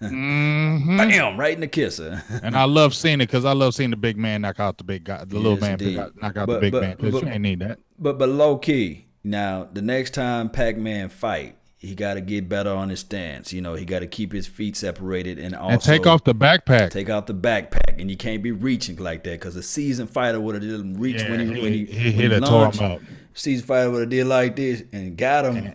Bam, right in the kisser. And I love seeing it because I love seeing the big man knock out the big guy, the little man knock out the big man. Because you ain't need that. But low key. Now, the next time Pacman fight, he got to get better on his stance. He got to keep his feet separated and also take off the backpack. Take off the backpack, and you can't be reaching like that because a seasoned fighter would have reached when he hit a tore him up. Seasoned fighter would have did like this and got him.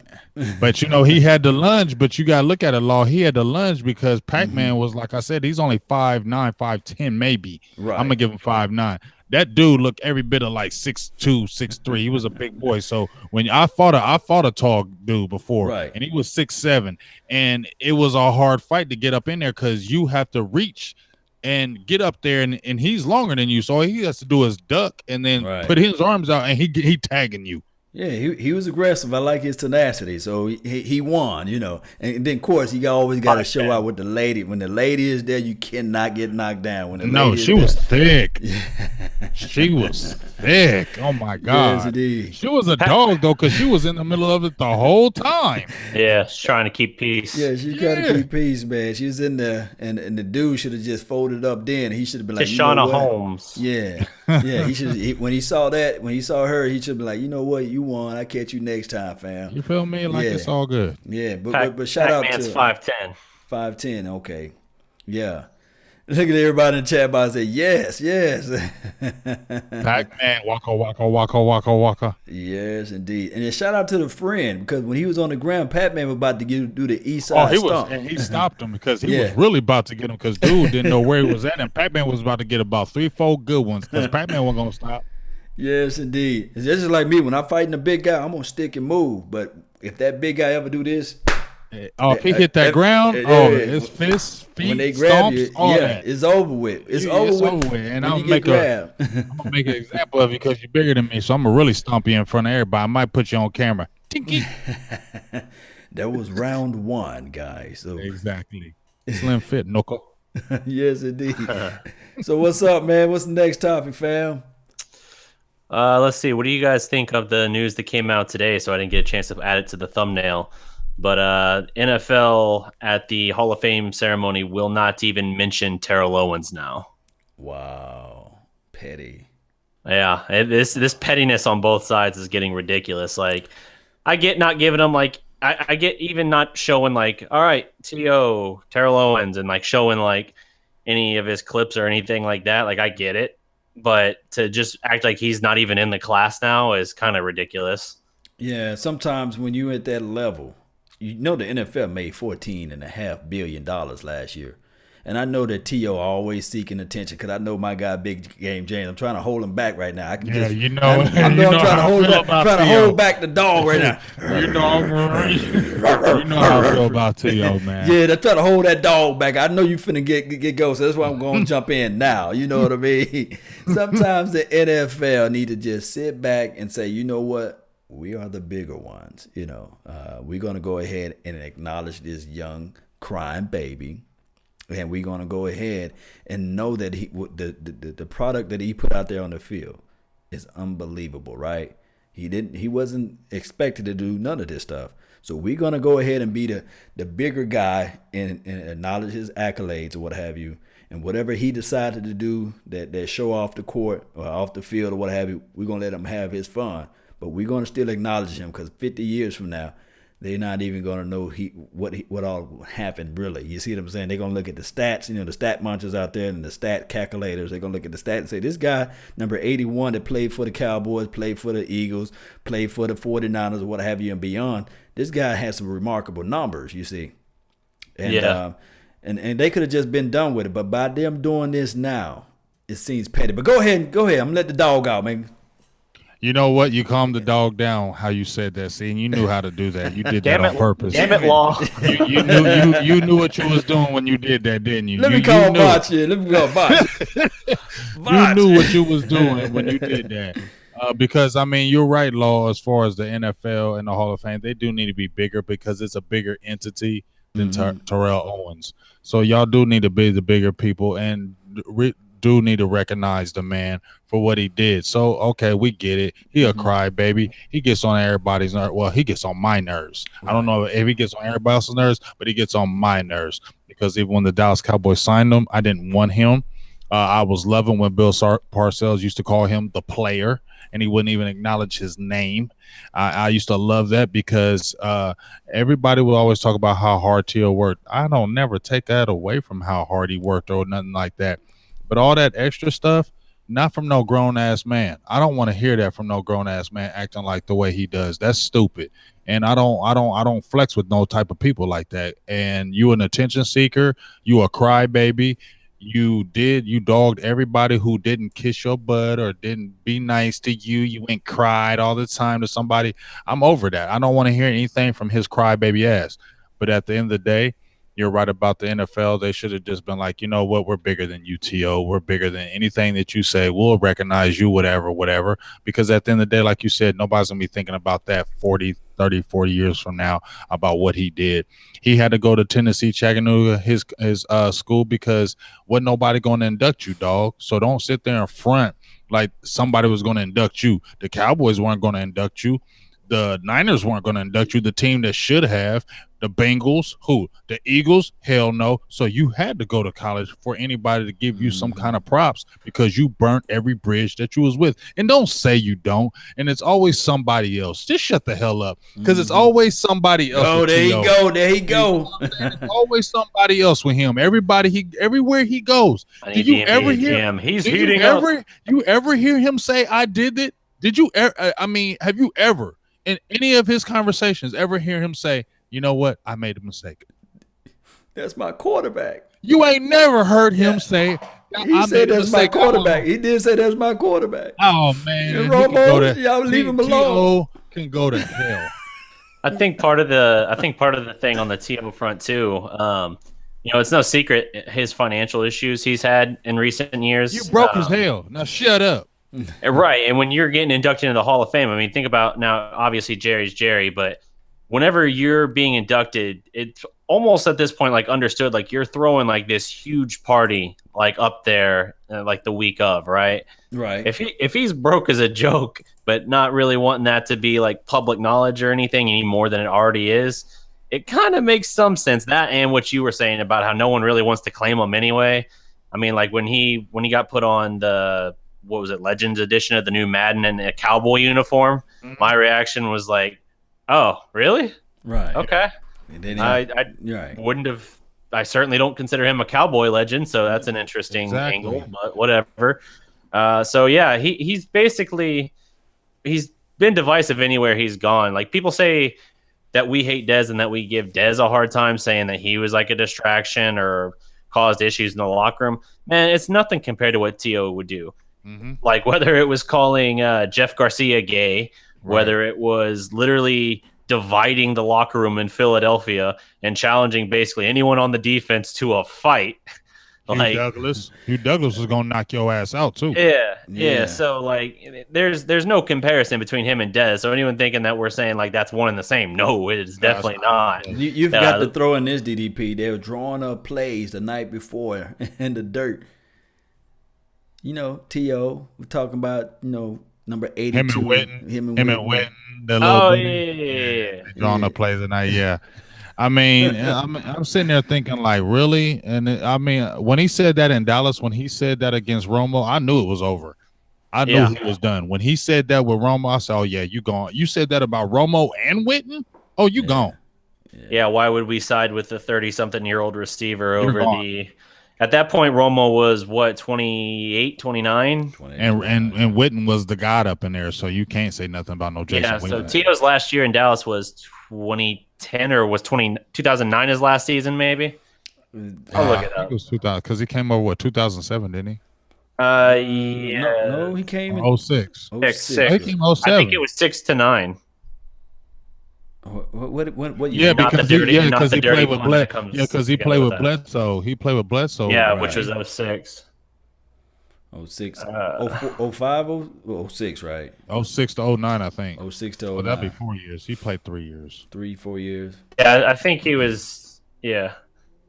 But he had the lunge. But you got to look at it, Law. He had the lunge because Pacman was, like I said, he's only 5'9", 5'10", maybe. Right. I'm gonna give him 5'9". That dude looked every bit of like 6'2", 6'3". He was a big boy. So when I fought a tall dude before, and he was 6'7", and it was a hard fight to get up in there because you have to reach and get up there, and he's longer than you, so all he has to do is duck and then put his arms out, and he tagging you. Yeah, he was aggressive. I like his tenacity. So he won, And then, of course, he always got to show out with the lady. When the lady is there, you cannot get knocked down. She was thick. She was thick. Oh, my God. Yes, indeed. She was a dog, though, because she was in the middle of it the whole time. Yeah, she's trying to keep peace. Yeah, she's trying to keep peace, man. She was in there, and the dude should have just folded up then. He should have been like, Shauna Holmes. Yeah. Yeah, he should. When he saw her, he should be like, you know what, you won. I catch you next time, fam. You feel me? Like it's all good. Yeah, but shout out to 5'10". 5'10". Okay, yeah. Look at everybody in the chat box say yes. Pacman, waka. Yes, indeed. And then shout out to the friend because when he was on the ground, Pacman was about to do the east side stomp. And he stopped him because he was really about to get him because dude didn't know where he was at, and Pacman was about to get about 3-4 good ones because Pacman wasn't gonna stop. Yes, indeed. It's just like me when I'm fighting a big guy, I'm gonna stick and move. But if that big guy ever do this. If he hit that ground, his fists, feet, when they grab stomps, you, it's over with. It's over with. And I'm gonna make an example of you because you're bigger than me, so I'm gonna really stomp you in front of everybody. I might put you on camera. Tinky. That was round 1, guys. So exactly. Slim fit, Noko. Yes, indeed. So what's up, man? What's the next topic, fam? Let's see. What do you guys think of the news that came out today? So I didn't get a chance to add it to the thumbnail. But NFL at the Hall of Fame ceremony will not even mention Terrell Owens now. Wow. Petty. Yeah. This pettiness on both sides is getting ridiculous. Like, I get not giving them, like, I get even not showing, like, all right, Terrell Owens, and, like, showing, like, any of his clips or anything like that. Like, I get it. But to just act like he's not even in the class now is kind of ridiculous. Yeah, sometimes when you're at that level, the NFL made $14.5 billion last year. And I know that T.O. always seeking attention because I know my guy, Big Game James. I'm trying to hold him back right now. I'm trying to hold back the dog right now. You know how I feel about T.O., man. Yeah, they're trying to hold that dog back. I know you finna get go, so that's why I'm going to jump in now. You know what I mean? Sometimes the NFL need to just sit back and say, you know what? We are the bigger ones. We're going to go ahead and acknowledge this young crying baby. And we're going to go ahead and know that the product that he put out there on the field is unbelievable, right? He wasn't expected to do none of this stuff. So we're gonna go ahead and be the bigger guy and acknowledge his accolades or what have you. And whatever he decided to do that show off the court or off the field or what have you, we're gonna let him have his fun. But we're gonna still acknowledge him because 50 years from now, they're not even gonna know what all happened really. You see what I'm saying? They're gonna look at the stats, the stat munchers out there and the stat calculators. They're gonna look at the stats and say, this guy, number 81, that played for the Cowboys, played for the Eagles, played for the 49ers or what have you and beyond. This guy has some remarkable numbers, you see. And and they could have just been done with it, but by them doing this now, it seems petty. But go ahead. I'm gonna let the dog out, man. You know what? You calmed the dog down. How you said that? See, and you knew how to do that. You did that on purpose. Damn it, Law. You knew what you was doing when you did that, didn't you? Let me call Botch here. Let me call Botch. You knew what you was doing when you did that. Because I mean, you're right, Law. As far as the NFL and the Hall of Fame, they do need to be bigger because it's a bigger entity than Terrell Owens. So y'all do need to be the bigger people and do need to recognize the man for what he did. So, okay, we get it. He a crybaby. He gets on everybody's nerves. Well, he gets on my nerves. Right. I don't know if he gets on everybody else's nerves, but he gets on my nerves because even when the Dallas Cowboys signed him, I didn't want him. I was loving when Bill Parcells used to call him the player, and he wouldn't even acknowledge his name. I used to love that because everybody would always talk about how hard T.O. worked. I don't never take that away from how hard he worked or nothing like that. But all that extra stuff, not from no grown-ass man. I don't want to hear that from no grown-ass man acting like the way he does. That's stupid. And I don't flex with no type of people like that. And you an attention seeker, you a crybaby. You dogged everybody who didn't kiss your butt or didn't be nice to you. You went cried all the time to somebody. I'm over that. I don't want to hear anything from his crybaby ass. But at the end of the day, you're right about the NFL. They should have just been like, you know what? We're bigger than UTO. We're bigger than anything that you say. We'll recognize you, whatever. Because at the end of the day, like you said, nobody's going to be thinking about that 40 years from now about what he did. He had to go to Tennessee, Chattanooga, his school, because wasn't nobody going to induct you, dog. So don't sit there in front like somebody was going to induct you. The Cowboys weren't going to induct you. The Niners weren't going to induct you. The team that should have. The Bengals, who? The Eagles? Hell no. So you had to go to college for anybody to give you some kind of props because you burnt every bridge that you was with. And don't say you don't. And it's always somebody else. Just shut the hell up because it's always somebody else. Oh, there you go. There he go. It's always somebody else with him. Everywhere he goes. Did you ever hear him? He's heating up. You ever hear him say, I did it? Did you ever? I mean, have you ever in any of his conversations ever hear him say, you know what? I made a mistake. That's my quarterback. You ain't never heard him say, he said that's my quarterback. He did say that's my quarterback. Oh, man. And Romo, y'all leave him alone. Can go to hell. I think part of the thing on the T.O. front, too, it's no secret his financial issues he's had in recent years. You broke as hell. Now shut up. Right. And when you're getting inducted into the Hall of Fame, I mean, think about now, obviously, Jerry's Jerry, but whenever you're being inducted, it's almost at this point like understood, like you're throwing like this huge party like up there like the week of, right? Right. If he's broke as a joke, but not really wanting that to be like public knowledge or anything any more than it already is, it kind of makes some sense. That and what you were saying about how no one really wants to claim him anyway. I mean, like when he got put on the Legends edition of the new Madden in a cowboy uniform, my reaction was like, oh, really? Right. Okay. I right. wouldn't have. I certainly don't consider him a cowboy legend, so that's an interesting angle. But whatever. So yeah, he's basically he's been divisive anywhere he's gone. Like people say that we hate Dez and that we give Dez a hard time, saying that he was like a distraction or caused issues in the locker room. Man, it's nothing compared to what T.O. would do. Mm-hmm. Like whether it was calling Jeff Garcia gay. Whether it was literally dividing the locker room in Philadelphia and challenging basically anyone on the defense to a fight. Hugh Douglas was going to knock your ass out too. Yeah. So like, there's no comparison between him and Dez. So anyone thinking that we're saying like that's one and the same, no, it is definitely not. You've got to throw in this DDP. They were drawing up plays the night before in the dirt. T.O. we're talking about number 82. Him and Witten, the little Oh, buddy. yeah. They drawing up plays tonight. Yeah. I mean, I'm sitting there thinking, like, really? And I mean, when he said that in Dallas, when he said that against Romo, I knew it was over. I knew he was done. When he said that with Romo, I said, oh, yeah, you gone. You said that about Romo and Witten? Oh, you gone. Yeah, why would we side with the 30-something-year-old receiver over the – at that point, Romo was, what, 28, 29? And Witten was the god up in there, so you can't say nothing about no Jason Witten. So Tito's last year in Dallas was 2010 or was 2009 his last season, maybe? I'll look it up. It was 2000 because he came over, 2007, didn't he? Yeah. No, he came in 06. 6. He came 07. I think it was 6 to 9. What yeah, because he played with Bledsoe. Yeah, because he played with that. Bledsoe. He played with Bledsoe. Yeah, which was 06. 06, 04, 05, 06, right? 06 to 09, I think. 06 to 09. Well, that'd be 4 years. He played 3 years. 4 years. Yeah, I think he was. Yeah,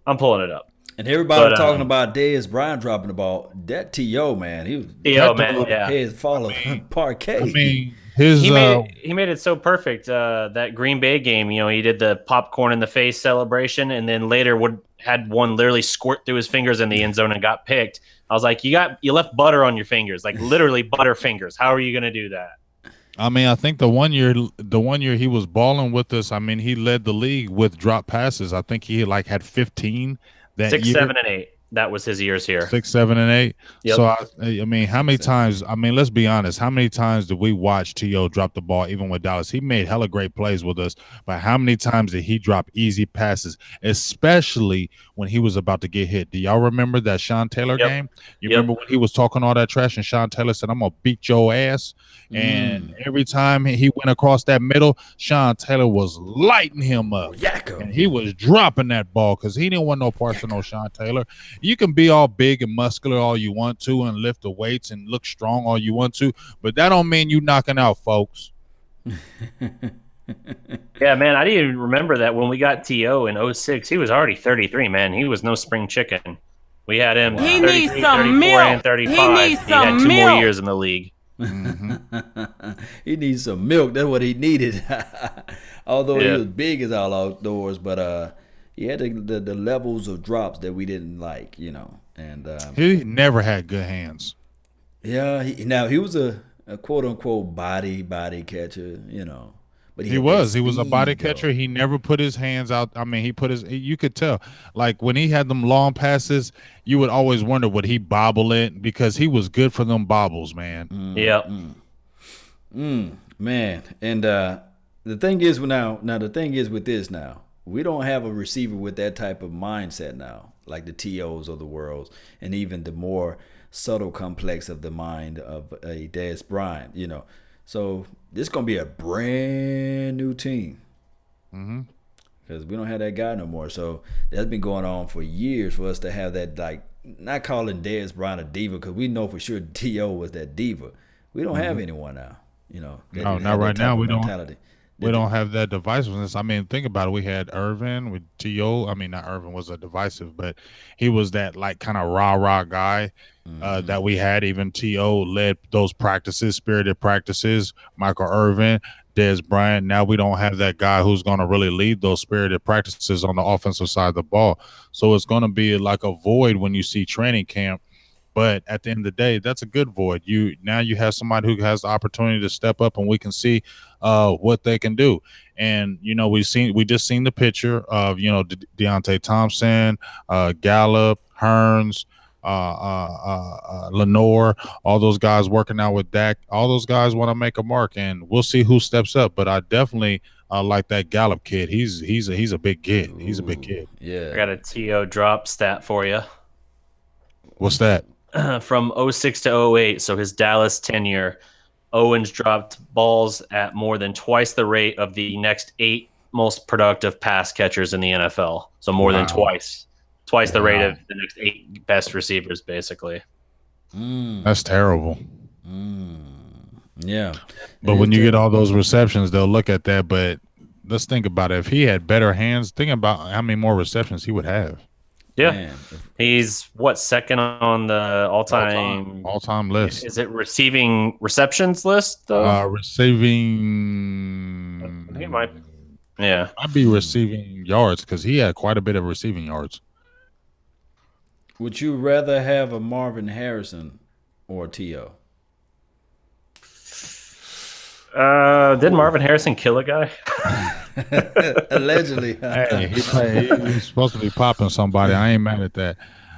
I'm pulling it up. And everybody was talking about Dez Bryant dropping the ball. That T.O., man. He was head falling parquet. I mean, he made it so perfect. That Green Bay game, he did the popcorn in the face celebration, and then later had one literally squirt through his fingers in the end zone and got picked. I was like, you left butter on your fingers, like literally butter fingers. How are you going to do that? I mean, I think the one year he was balling with us. I mean, he led the league with drop passes. I think he had 15 that 6, year. 7, and 8. That was his years here. 6, 7, and 8. Yep. So I mean, how many times? I mean, let's be honest. How many times did we watch T.O. drop the ball? Even with Dallas, he made hella great plays with us. But how many times did he drop easy passes, especially when he was about to get hit? Do y'all remember that Sean Taylor game? You remember when he was talking all that trash and Sean Taylor said, "I'm gonna beat your ass." And every time he went across that middle, Sean Taylor was lighting him up. And he was dropping that ball because he didn't want no parts of no Sean Taylor. You can be all big and muscular all you want to and lift the weights and look strong all you want to, but that don't mean you knocking out folks. Yeah, man, I didn't even remember that when we got T.O. in 06. He was already 33, man. He was no spring chicken. We had him 33, 34, and 35. He had 2 more years in the league. He needs some milk. That's what he needed. Although he was big as all outdoors, but he had the levels of drops that we didn't like, And he never had good hands. Yeah, he was a quote unquote body catcher, But he was a body catcher. He never put his hands out. I mean, you could tell, like when he had them long passes, you would always wonder, would he bobble it? Because he was good for them bobbles, man. Man. And the thing is with this now, we don't have a receiver with that type of mindset now, like the T.O.s of the world, and even the more subtle complex of the mind of a Dez Bryant, So this is going to be a brand new team. Because we don't have that guy no more. So that's been going on for years for us to have that, not calling Dez Bryant a diva, because we know for sure T.O. was that diva. We don't have anyone now, No, not right now. We don't have that divisiveness. I mean, think about it. We had Irvin with T.O. I mean, not Irvin was a divisive, but he was that kind of rah-rah guy that we had. Even T.O. led those practices, spirited practices. Michael Irvin, Dez Bryant. Now we don't have that guy who's going to really lead those spirited practices on the offensive side of the ball. So it's going to be like a void when you see training camp. But at the end of the day, that's a good void. Now you have somebody who has the opportunity to step up, and we can see what they can do. And we just seen the picture of Deonte Thompson, Gallup, Hearns, Lenore, all those guys working out with Dak. All those guys want to make a mark, and we'll see who steps up. But I definitely like that Gallup kid. He's a big kid. He's a big kid. Yeah, I got a T.O. drop stat for you. What's that? From 06 to 08, so his Dallas tenure, Owens dropped balls at more than twice the rate of the next 8 most productive pass catchers in the NFL. So more than twice the rate of the next 8 best receivers, basically. That's terrible. Yeah. But when you get all those receptions, they'll look at that. But let's think about it. If he had better hands, think about how many more receptions he would have. Yeah. Man. He's second on the all-time list. Is it receiving receptions list though? Receiving. I think it might. Yeah. I'd be receiving yards because he had quite a bit of receiving yards. Would you rather have a Marvin Harrison or a T.O.? Didn't Marvin Harrison kill a guy? Allegedly. Hey, he's supposed to be popping somebody. I ain't mad at that.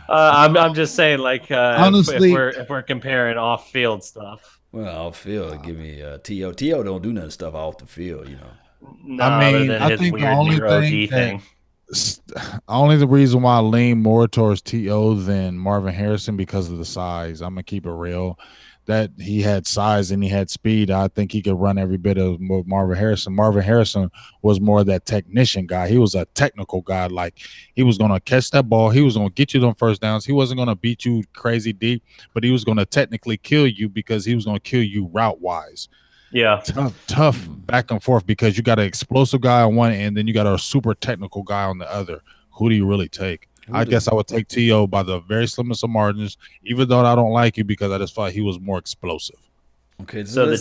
I'm just saying, like, honestly, if we're comparing off-field stuff. Well, off field, give me T.O. T.O. don't do nothing stuff off the field, you know. No, I think the only thing only the reason why I lean more towards T.O. than Marvin Harrison because of the size. I'm gonna keep it real. That he had size and he had speed. I think he could run every bit of Marvin Harrison. Marvin Harrison was more that technician guy. He was a technical guy. Like he was going to catch that ball. He was going to get you them first downs. He wasn't going to beat you crazy deep, but he was going to technically kill you because he was going to kill you route wise. Yeah. Tough back and forth because you got an explosive guy on one end, then you got a super technical guy on the other. Who do you really take? I guess I would take T.O. by the very slimmest of margins, even though I don't like you because I just thought he was more explosive. Okay, so the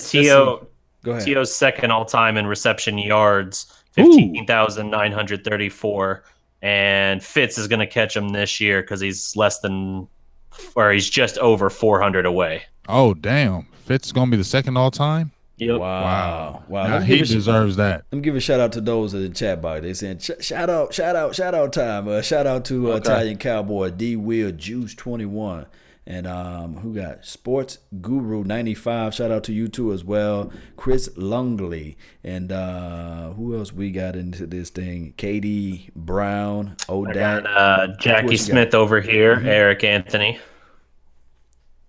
T.O.'s second all-time in reception yards, 15,934, and Fitz is going to catch him this year because he's he's just over 400 away. Oh, damn. Fitz is going to be the second all-time? Yep. Wow. Now, he deserves that. Let me give a shout out to those in the chat box. They saying shout out time. Shout out to Italian Cowboy D Will Juice 21 and who got Sports Guru 95. Shout out to you too as well. Chris Lungley and who else we got into this thing? KD Brown. Jackie Smith over here. Mm-hmm. Eric Anthony.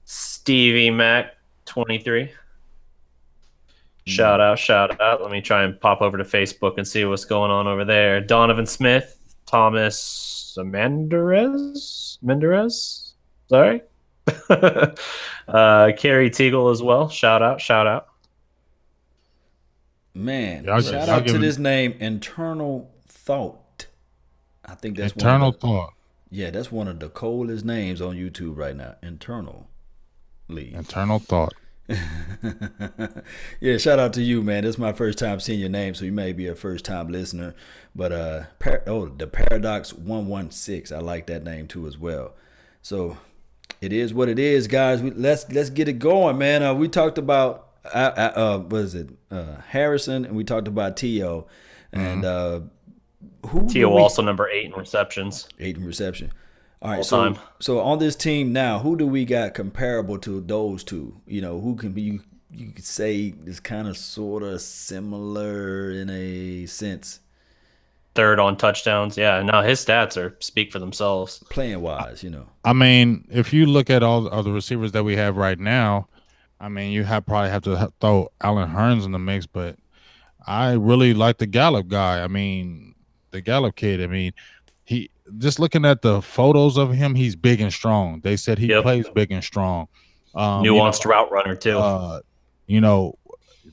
Stevie Mac 23. Shout out. Let me try and pop over to Facebook and see what's going on over there. Donovan Smith, Thomas Menderes. Sorry. Kerry Teagle as well. Shout out. Man, shout out to this name, Internal Thought. I think that's Internal Thought. Yeah, that's one of the coldest names on YouTube right now. Internal Thought. Yeah, shout out to you, man. This is my first time seeing your name, so you may be a first time listener. But the Paradox 116, I like that name too as well. So it is what it is, guys. Let's get it going, man. We talked about Harrison, and we talked about T.O. And T.O. also number 8 in receptions. 8 in reception. All right, so on this team now, who do we got comparable to those two? You know, who can be you could say is kind of sort of similar in a sense. Third on touchdowns, yeah. No, his stats speak for themselves. Playing wise, you know. I mean, if you look at all the receivers that we have right now, I mean, you probably have to throw Allen Hurns in the mix, but I really like the Gallup guy. I mean, the Gallup kid. I mean, just looking at the photos of him, he's big and strong. They said he plays big and strong. Nuanced route runner too.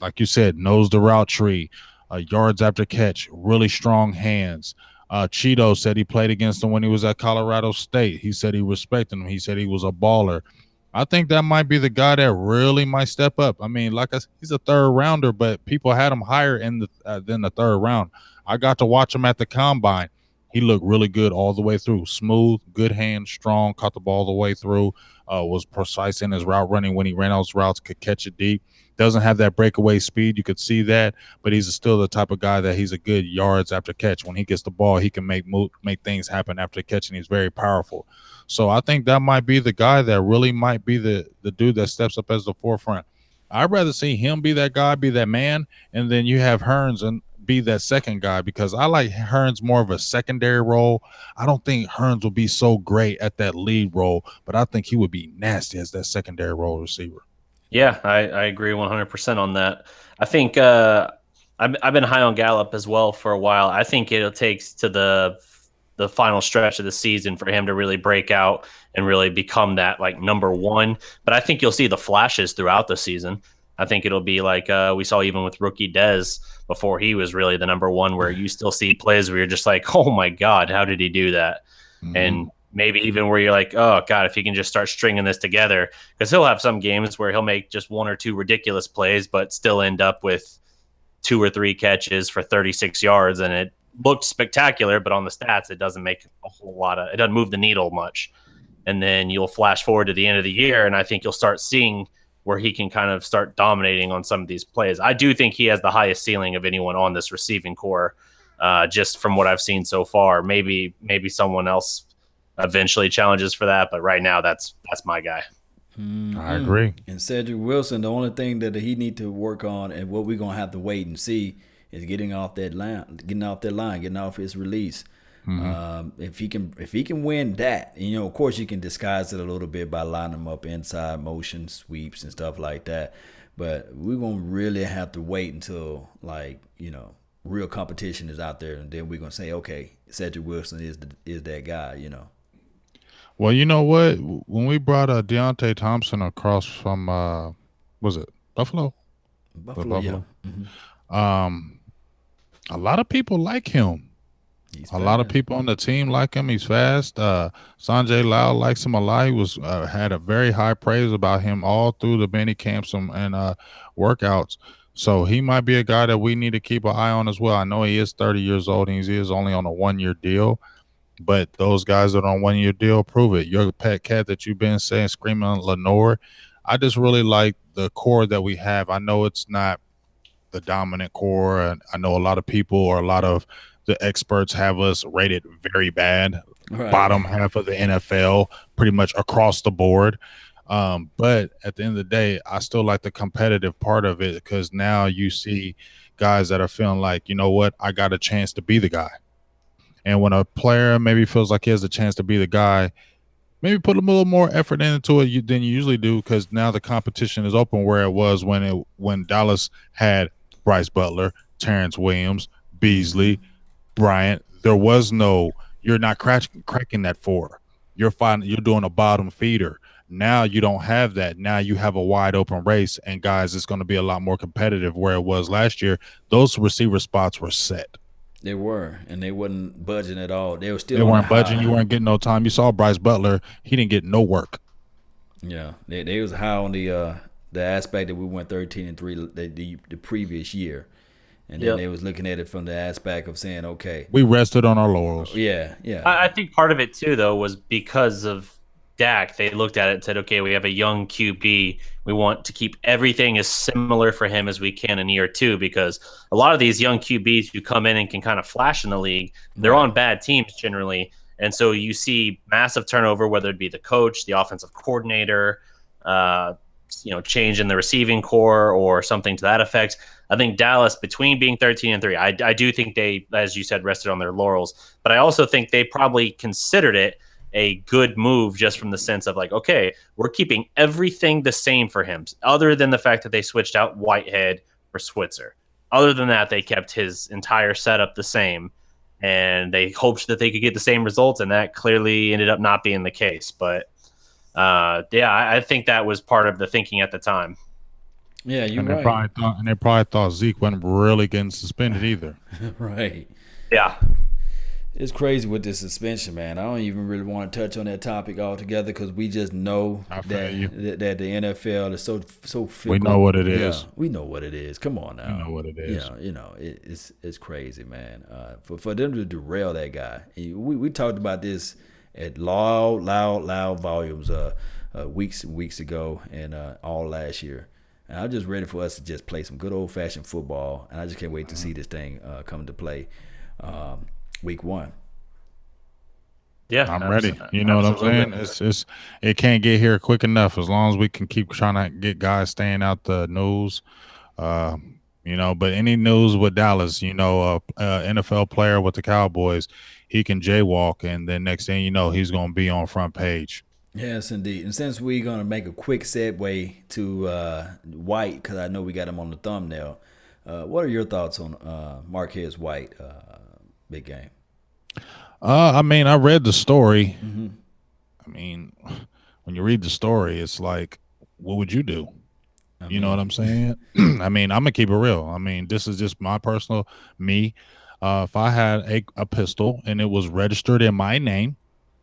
Like you said, knows the route tree, yards after catch, really strong hands. Cheeto said he played against him when he was at Colorado State. He said he respected him. He said he was a baller. I think that might be the guy that really might step up. I mean, he's a third rounder, but people had him higher than the third round. I got to watch him at the combine. He looked really good all the way through. Smooth, good hand, strong, caught the ball the way through, was precise in his route running when he ran those routes, could catch it deep. Doesn't have that breakaway speed. You could see that, but he's still the type of guy that he's a good yards after catch. When he gets the ball, he can make things happen after catching. He's very powerful. So I think that might be the guy that really might be the dude that steps up as the forefront. I'd rather see him be that guy, be that man, and then you have Hurns and be that second guy because I like Hurns more of a secondary role. I don't think Hurns will be so great at that lead role, but I think he would be nasty as that secondary role receiver. Yeah, I agree 100% on that. I think I've been high on Gallup as well for a while. I think it takes to the final stretch of the season for him to really break out and really become that like number one. But I think you'll see the flashes throughout the season. I think it'll be like we saw even with rookie Dez before he was really the number one, where you still see plays where you're just like, oh my God, how did he do that? Mm-hmm. And maybe even where you're like, oh God, if he can just start stringing this together, because he'll have some games where he'll make just 1 or 2 ridiculous plays, but still end up with 2 or 3 catches for 36 yards. And it looked spectacular, but on the stats, it doesn't make a whole lot it doesn't move the needle much. And then you'll flash forward to the end of the year, and I think you'll start seeing where he can kind of start dominating on some of these plays. I do think he has the highest ceiling of anyone on this receiving core, just from what I've seen so far. Maybe someone else eventually challenges for that, but right now that's my guy. Mm-hmm. I agree. And Cedric Wilson, the only thing that he need to work on, and what we're gonna have to wait and see, is getting off that line, getting off his release. Mm-hmm. If he can win that, of course you can disguise it a little bit by lining him up inside motion sweeps and stuff like that. But we're gonna really have to wait until real competition is out there, and then we're gonna say, okay, Cedric Wilson is that guy. Well, you know what? When we brought Deonte Thompson across from was it Buffalo? Buffalo. Yeah. Mm-hmm. A lot of people like him. A lot of people on the team like him. He's fast. Sanjay Lal likes him a lot. He was had a very high praise about him all through the mini camps and workouts. So he might be a guy that we need to keep an eye on as well. I know he is 30 years old and he is only on a 1-year deal. But those guys that are on 1-year deal, prove it. Your pet cat that you've been saying, screaming on Lenore. I just really like the core that we have. I know it's not the dominant core. And I know a lot of people or a lot of the experts have us rated very bad, right. Bottom half of the NFL, pretty much across the board. But at the end of the day, I still like the competitive part of it, because now you see guys that are feeling like, you know what, I got a chance to be the guy. And when a player maybe feels like he has a chance to be the guy, maybe put a little more effort into it than you usually do, because now the competition is open, where it was when Dallas had Bryce Butler, Terrence Williams, Beasley, Bryant. There was no, you're not cracking that 4. You're doing a bottom feeder. Now you don't have that. Now you have a wide open race, and guys, it's going to be a lot more competitive, where it was last year. Those receiver spots were set. They were, and they wasn't budging at all. They were still. They weren't budging. You weren't getting no time. You saw Bryce Butler; he didn't get no work. Yeah, they was high on the aspect that we went 13-3 the previous year, and then they was looking at it from the aspect of saying, okay, we rested on our laurels. Yeah. I think part of it too, though, was because of Dak. They looked at it and said, okay, we have a young QB. We want to keep everything as similar for him as we can in year 2, because a lot of these young QBs who come in and can kind of flash in the league, they're on bad teams generally. And so you see massive turnover, whether it be the coach, the offensive coordinator, change in the receiving core or something to that effect. I think Dallas, between being 13-3, I do think they, as you said, rested on their laurels. But I also think they probably considered it a good move, just from the sense of like, okay, we're keeping everything the same for him, other than the fact that they switched out Whitehead for Switzer. Other than that, they kept his entire setup the same, and they hoped that they could get the same results, and that clearly ended up not being the case. But I think that was part of the thinking at the time. Yeah, you're right. They probably thought Zeke wasn't really getting suspended either. Right. Yeah. It's crazy with this suspension, man. I don't even really want to touch on that topic altogether, because we just know that the NFL is so fickle. We know what it is. Yeah, we know what it is. Come on now. We know what it is. It's crazy, man. For them to derail that guy. We talked about this at loud volumes weeks ago and all last year. And I'm just ready for us to just play some good old fashioned football, and I just can't wait to see this thing come to play. Week 1. Yeah, I'm ready. You know what I'm saying? It can't get here quick enough, as long as we can keep trying to get guys staying out the news. But any news with Dallas, NFL player with the Cowboys, he can jaywalk, and then next thing you know, he's going to be on front page. Yes, indeed. And since we're going to make a quick segue to White, because I know we got him on the thumbnail, what are your thoughts on Marquez White? Big game. I read the story. Mm-hmm. When you read the story, it's like, what would you do? You know what I'm saying? I'm gonna keep it real. This is just my personal me. If I had a pistol and it was registered in my name,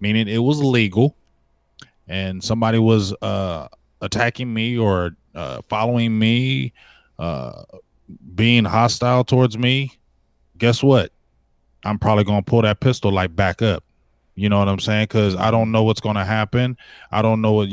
meaning it was legal, and somebody was attacking me or following me, being hostile towards me, guess what? I'm probably going to pull that pistol like back up. You know what I'm saying? Because I don't know what's going to happen. I don't know what,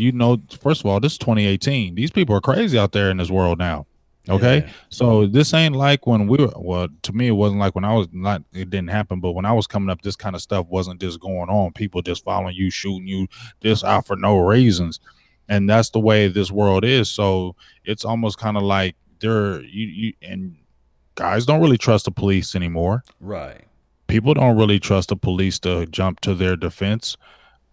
first of all, this is 2018. These people are crazy out there in this world now. Okay. Yeah. So this ain't like when to me, it wasn't like when I was not, it didn't happen. But when I was coming up, this kind of stuff wasn't just going on. People just following you, shooting you this out for no reasons. And that's the way this world is. So it's almost kind of like and guys don't really trust the police anymore. Right. People don't really trust the police to jump to their defense.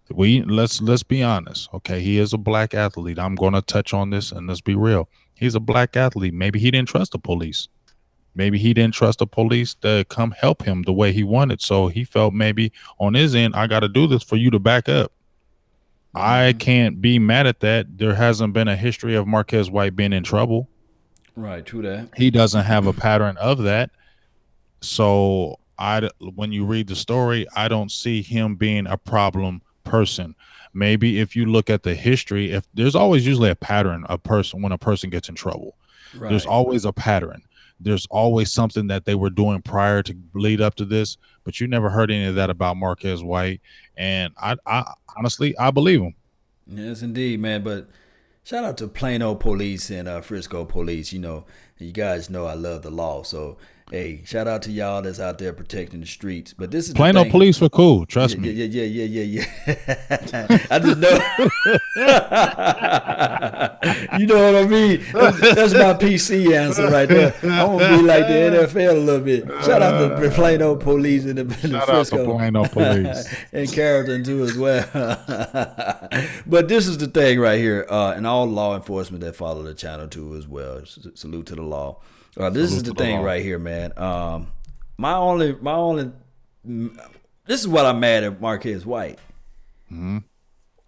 Let's be honest. Okay, he is a black athlete. I'm going to touch on this, and let's be real. He's a black athlete. Maybe he didn't trust the police. Maybe he didn't trust the police to come help him the way he wanted. So he felt maybe on his end, I got to do this for you to back up. I can't be mad at that. There hasn't been a history of Marquez White being in trouble. Right, true that. He doesn't have a pattern of that. So when you read the story, I don't see him being a problem person. Maybe if you look at the history, if there's always usually a pattern when a person gets in trouble. Right. There's always a pattern. There's always something that they were doing prior to lead up to this, but you never heard any of that about Marquez White. And I honestly, I believe him. Yes, indeed, man. But shout out to Plano Police and Frisco Police. You guys know I love the law. So, hey, shout out to y'all that's out there protecting the streets. But this is Plano Police were cool. Trust me. Yeah. I just know. You know what I mean? That's my PC answer right there. I'm going to be like the NFL a little bit. Shout out to the Plano Police and the Shout Frisco. out to Plano Police. And Carrollton too as well. But this is the thing right here. And all law enforcement that follow the channel too as well. Salute to the law. This is the thing right here, man. This is what I'm mad at Marquez White. Mm-hmm.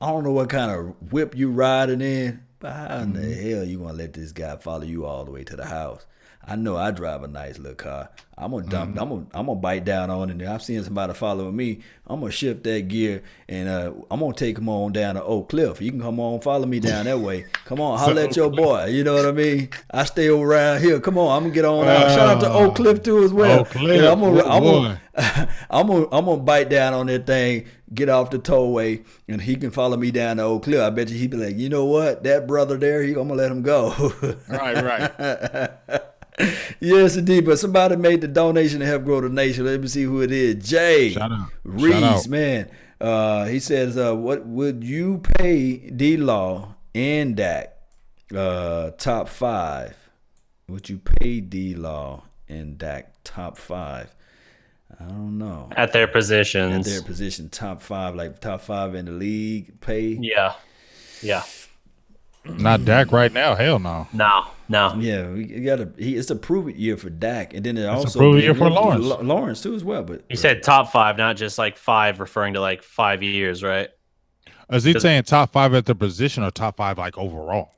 I don't know what kind of whip you riding in, but how in the hell you gonna let this guy follow you all the way to the house? I know I drive a nice little car. I'm gonna dump. I'm gonna bite down on it. I've seen somebody following me. I'm gonna shift that gear and I'm gonna take him on down to Oak Cliff. You can come on, follow me down that way. Come on, holler at your boy. You know what I mean? I stay over around here. Come on, I'm gonna get on out. Shout out to Oak Cliff too as well. Oak Cliff, I'm gonna bite down on that thing. Get off the tollway, and he can follow me down to Oak Cliff. I bet you he'd be like, you know what, that brother there, I'm gonna let him go. Right. Yes, indeed. But somebody made the donation to help grow the nation. Let me see who it is. Jay Reese, man. He says, what would you pay D-Law and Dak? Top 5. Would you pay D-Law and Dak top 5? I don't know. At their positions. At their position, top 5, like top 5 in the league pay? Yeah. Not Dak right now. Hell no. No. Yeah, we gotta. It's a prove-it year for Dak, and then it also a prove-it year for Lawrence. Lawrence too as well. But he said top 5, not just like 5, referring to like 5 years, right? Is he saying top 5 at the position or top 5 like overall?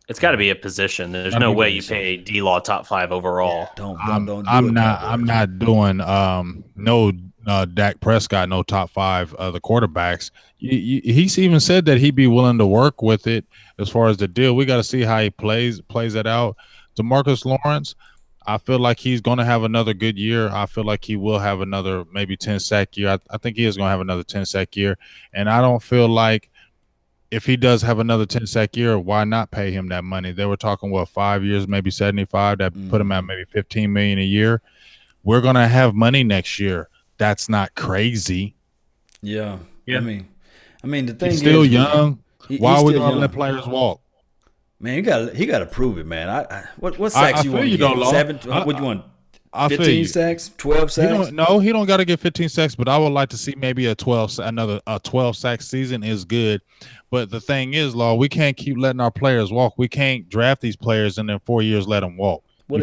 It's got to be a position. There's no way you pay D-Law top 5 overall. Don't do I'm it, not. Cowboys. I'm not doing no Dak Prescott, no top 5 the quarterbacks. He's even said that he'd be willing to work with it as far as the deal. We got to see how he plays it out. DeMarcus Lawrence, I feel like he's going to have another good year. I feel like he will have another maybe 10-sack year. I think he is going to have another 10-sack year, and I don't feel like if he does have another 10-sack year, why not pay him that money? They were talking 5 years, maybe 75. That put him at maybe $15 million a year. We're going to have money next year. That's not crazy. Yeah. I mean, the thing he's still is, young. Why are we going to let players walk? Man, he got to prove it, man. What sacks you want to get? 7? What you want? 15 sacks, 12 sacks? He don't got to get 15 sacks, but I would like to see maybe a 12 sack season is good. But the thing is, Law, we can't keep letting our players walk. We can't draft these players and in 4 years let them walk. What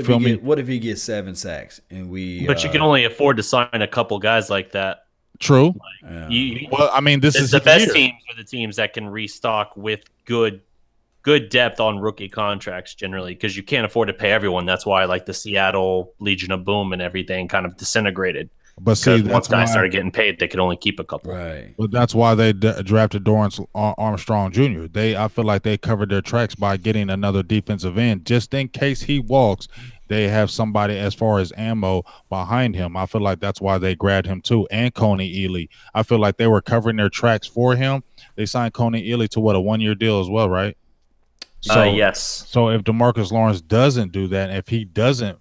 if he gets 7 sacks and we? But you can only afford to sign a couple guys like that. True. Well, I mean, this is the best teams are the teams that can restock with good depth on rookie contracts generally, because you can't afford to pay everyone. That's why like the Seattle Legion of Boom and everything kind of disintegrated. But see, Because once that's guys why. started getting paid, they could only keep a couple. Right. But that's why they drafted Dorrance Armstrong Jr. I feel like they covered their tracks by getting another defensive end just in case he walks. They have somebody as far as ammo behind him. I feel like that's why they grabbed him too, and Coney Ely. I feel like they were covering their tracks for him. They signed Coney Ely to what, a 1-year deal as well, right? So Yes. So if DeMarcus Lawrence doesn't do that, if he doesn't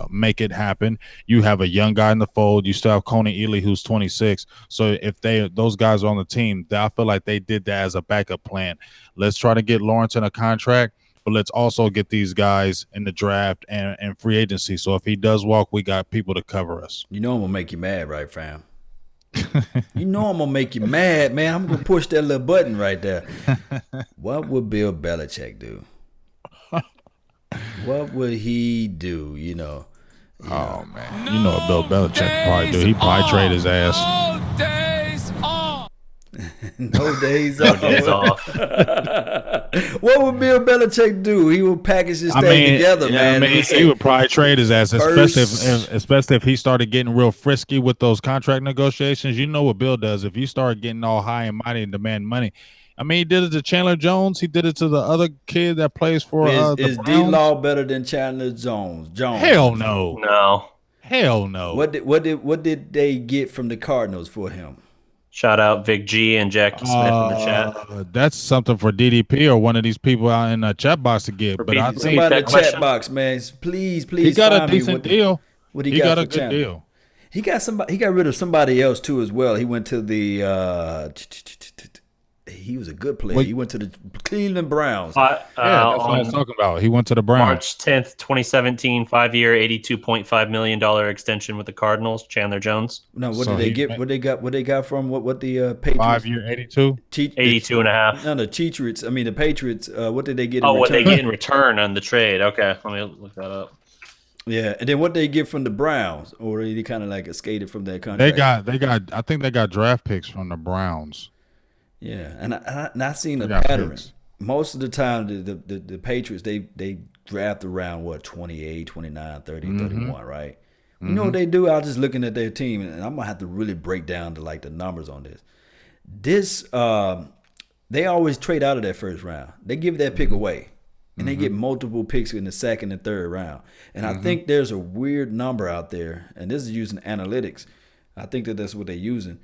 make it happen, you have a young guy in the fold. You still have Coney Ely, who's 26. So if those guys are on the team, I feel like they did that as a backup plan. Let's try to get Lawrence in a contract, but let's also get these guys in the draft and free agency. So if he does walk, we got people to cover us. You know I'm gonna make you mad, right, fam? You know I'm gonna make you mad, man. I'm gonna push that little button right there. What would Bill Belichick do? What would he do? You know. Man, you know what Bill Belichick probably do? He probably trade his ass. No days No off. days off. What would Bill Belichick do? He would package his thing together, man. He would probably trade his ass, especially if he started getting real frisky with those contract negotiations. You know what Bill does. If you start getting all high and mighty and demand money, I mean, he did it to Chandler Jones. He did it to the other kid that plays for is D-Law better than Chandler Jones? Hell no. No. Hell no. What did they get from the Cardinals for him? Shout out Vic G and Jackie Smith in the chat. That's something for DDP or one of these people out in the chat box to get. Repeat, but I think somebody in the question. chat box, man. Please. he got a decent deal. What He got a good deal. He got rid of somebody else too as well. He went to the. He was a good player. He went to the Cleveland Browns. That's what I was talking about. He went to the Browns. March 10th, 2017, 5-year, $82.5 million extension with the Cardinals. Chandler Jones. No, what did they get? What they got from what the Patriots? 5-year, 82. 82 and a half. No, the Patriots. I mean the Patriots. What did they get? What they get in return on the trade? Okay, let me look that up. Yeah, and then what they get from the Browns, or they kind of like escaped from that contract. They got. I think they got draft picks from the Browns. Yeah, and I seen a pattern. Picks. Most of the time, the Patriots, they draft around, 28, 29, 30, 31, right? You know what they do? I was just looking at their team, and I'm going to have to really break down the numbers on this. They always trade out of that first round. They give that pick away, and they get multiple picks in the second and third round. And I think there's a weird number out there, and this is using analytics. I think that's what they're using,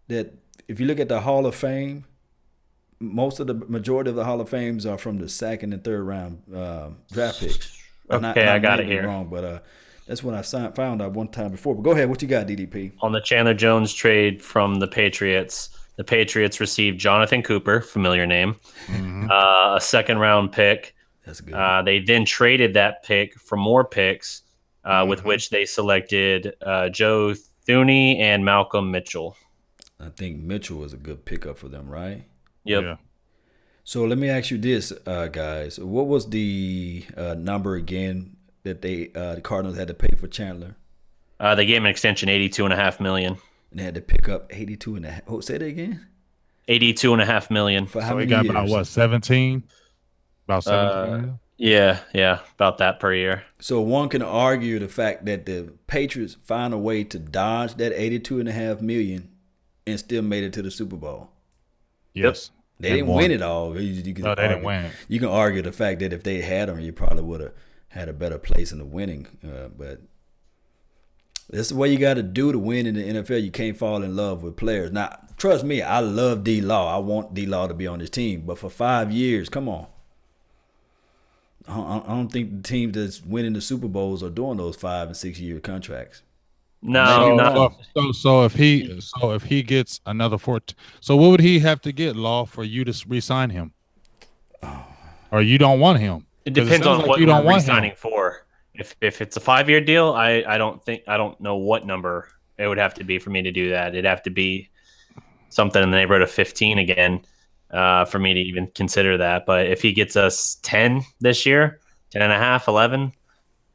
that if you look at the Hall of Fame, majority of the Hall of Fames are from the second and third round draft picks. Okay, I got it here. Wrong, but that's what I found out one time before. But go ahead, what you got, DDP? On the Chandler Jones trade from the Patriots received Jonathan Cooper, familiar name, a second round pick. That's good. They then traded that pick for more picks, with which they selected Joe Thuney and Malcolm Mitchell. I think Mitchell was a good pickup for them, right? Yep. Yeah. So let me ask you this, guys. What was the number again that the Cardinals had to pay for Chandler? They gave him an extension, $82.5 million. And they had to pick up 82.5. Oh, say that again. $82.5 million. For how So he many got years? about 17? About 17. Yeah, about that per year. So one can argue the fact that the Patriots found a way to dodge that $82.5 million and still made it to the Super Bowl. Yes. They didn't win it all. You can No, they didn't win it. You can argue the fact that if they had them, you probably would have had a better place in the winning. But that's the way you got to do to win in the NFL. You can't fall in love with players. Now, trust me, I love D-Law. I want D-Law to be on this team. But for 5 years, come on. I don't think the teams that's winning the Super Bowls are doing those 5 and 6 year contracts. No. So if he gets another 14, so what would he have to get, Law, for you to re-sign him? Or you don't want him? It depends on what you're re-signing for. If it's a 5-year deal, I don't know what number it would have to be for me to do that. It'd have to be something in the neighborhood of 15 again for me to even consider that. But if he gets us 10 this year, 10 and a half, 11.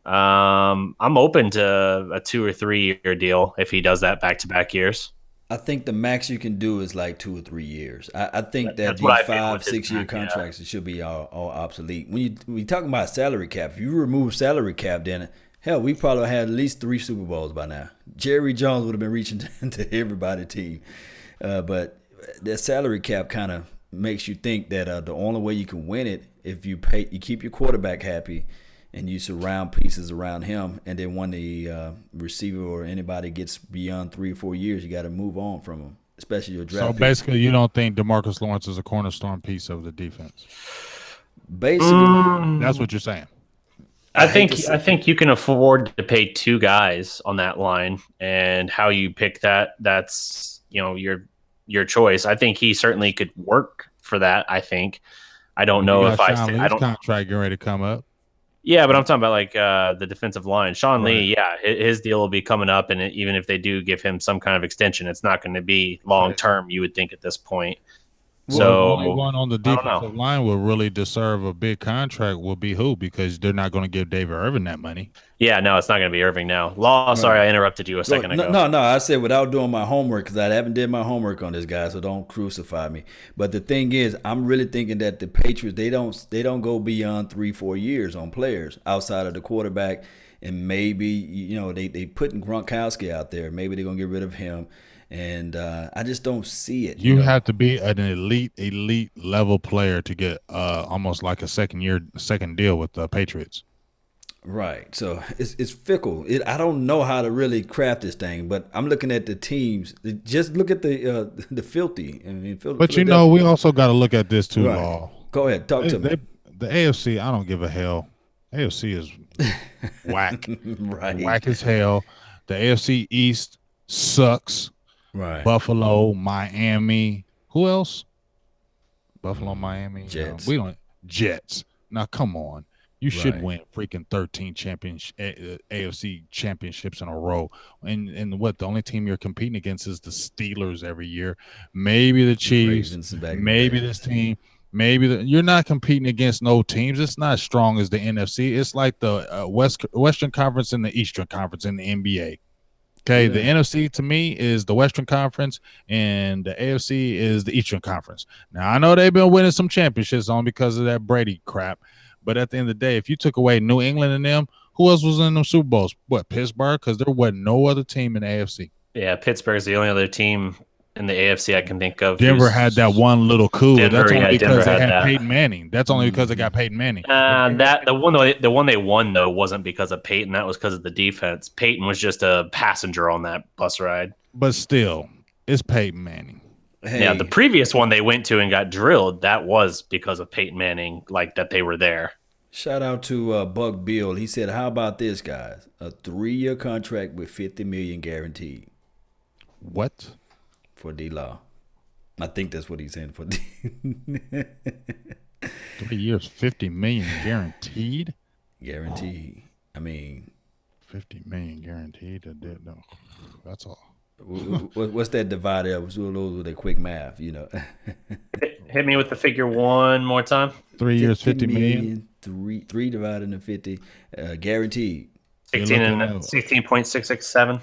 I'm open to a 2 or 3 year deal if he does that back-to-back years. I think the max you can do is like 2 or 3 years. I think that That's these what I feel 5, with his 6 year back, contracts should be all obsolete. When you talking about salary cap, if you remove salary cap, then Hell, we probably had at least 3 Super Bowls by now. Jerry Jones would have been reaching to everybody's team. But that salary cap kind of makes you think that the only way you can win it if you keep your quarterback happy and you surround pieces around him, and then when the receiver or anybody gets beyond 3 or 4 years, you got to move on from them, especially your draft. So basically, you don't think DeMarcus Lawrence is a cornerstone piece of the defense? Basically, that's what you're saying. I think you can afford to pay 2 guys on that line, and how you pick that's your choice. I think he certainly could work for that. I don't know if I don't contract getting ready to come up. Yeah, but I'm talking about like the defensive line. Sean Lee, yeah, his deal will be coming up, and even if they do give him some kind of extension, it's not going to be long term. You would think at this point. Well, the only one on the defensive line will really deserve a big contract will be who? Because they're not going to give David Irvin that money. Yeah, no, it's not going to be Irving now. Law, sorry, I interrupted you a second ago. No, I said without doing my homework, because I haven't did my homework on this guy, so don't crucify me. But the thing is, I'm really thinking that the Patriots, they don't go beyond 3-4 years on players outside of the quarterback, and maybe they putting Gronkowski out there. Maybe they're gonna get rid of him. And I just don't see it. You have to be an elite level player to get almost like a second deal with the Patriots. Right. So it's fickle. I don't know how to really craft this thing, but I'm looking at the teams. Just look at the filthy. I mean, but we also got to look at this too. Right. Law. Go ahead, talk to me. The AFC, I don't give a hell. AFC is whack, right? Whack as hell. The AFC East sucks. Right. Buffalo, Miami. Who else? Buffalo, Miami. Jets. We don't Jets. Now come on. You should win freaking 13 AFC championships in a row. And what the only team you're competing against is the Steelers every year. Maybe the Chiefs. Maybe this team. You're not competing against no teams. It's not as strong as the NFC. It's like the Western Conference and the Eastern Conference in the NBA. Okay, the NFC to me is the Western Conference, and the AFC is the Eastern Conference. Now, I know they've been winning some championships on because of that Brady crap, but at the end of the day, if you took away New England and them, who else was in them Super Bowls? What, Pittsburgh? Because there wasn't no other team in the AFC. Yeah, Pittsburgh's the only other team in the AFC I can think of. Denver had that one little coup. That's only because they had Peyton Manning. That's only because they got Peyton Manning. The one they won though wasn't because of Peyton. That was because of the defense. Peyton was just a passenger on that bus ride. But still, it's Peyton Manning. Hey. Yeah, the previous one they went to and got drilled, that was because of Peyton Manning, like that they were there. Shout out to Buck Bill. He said, "How about this, guys? A 3-year contract with $50 million guaranteed." What? For D-Law. I think that's what he's saying for D. 3 years, $50 million guaranteed? Guaranteed. I mean, $50 million guaranteed. No, that's all. What's that divided up? Those with the quick math, Hit me with the figure one more time. 3 years, $50 million. 3 divided into 50, guaranteed. 16.667.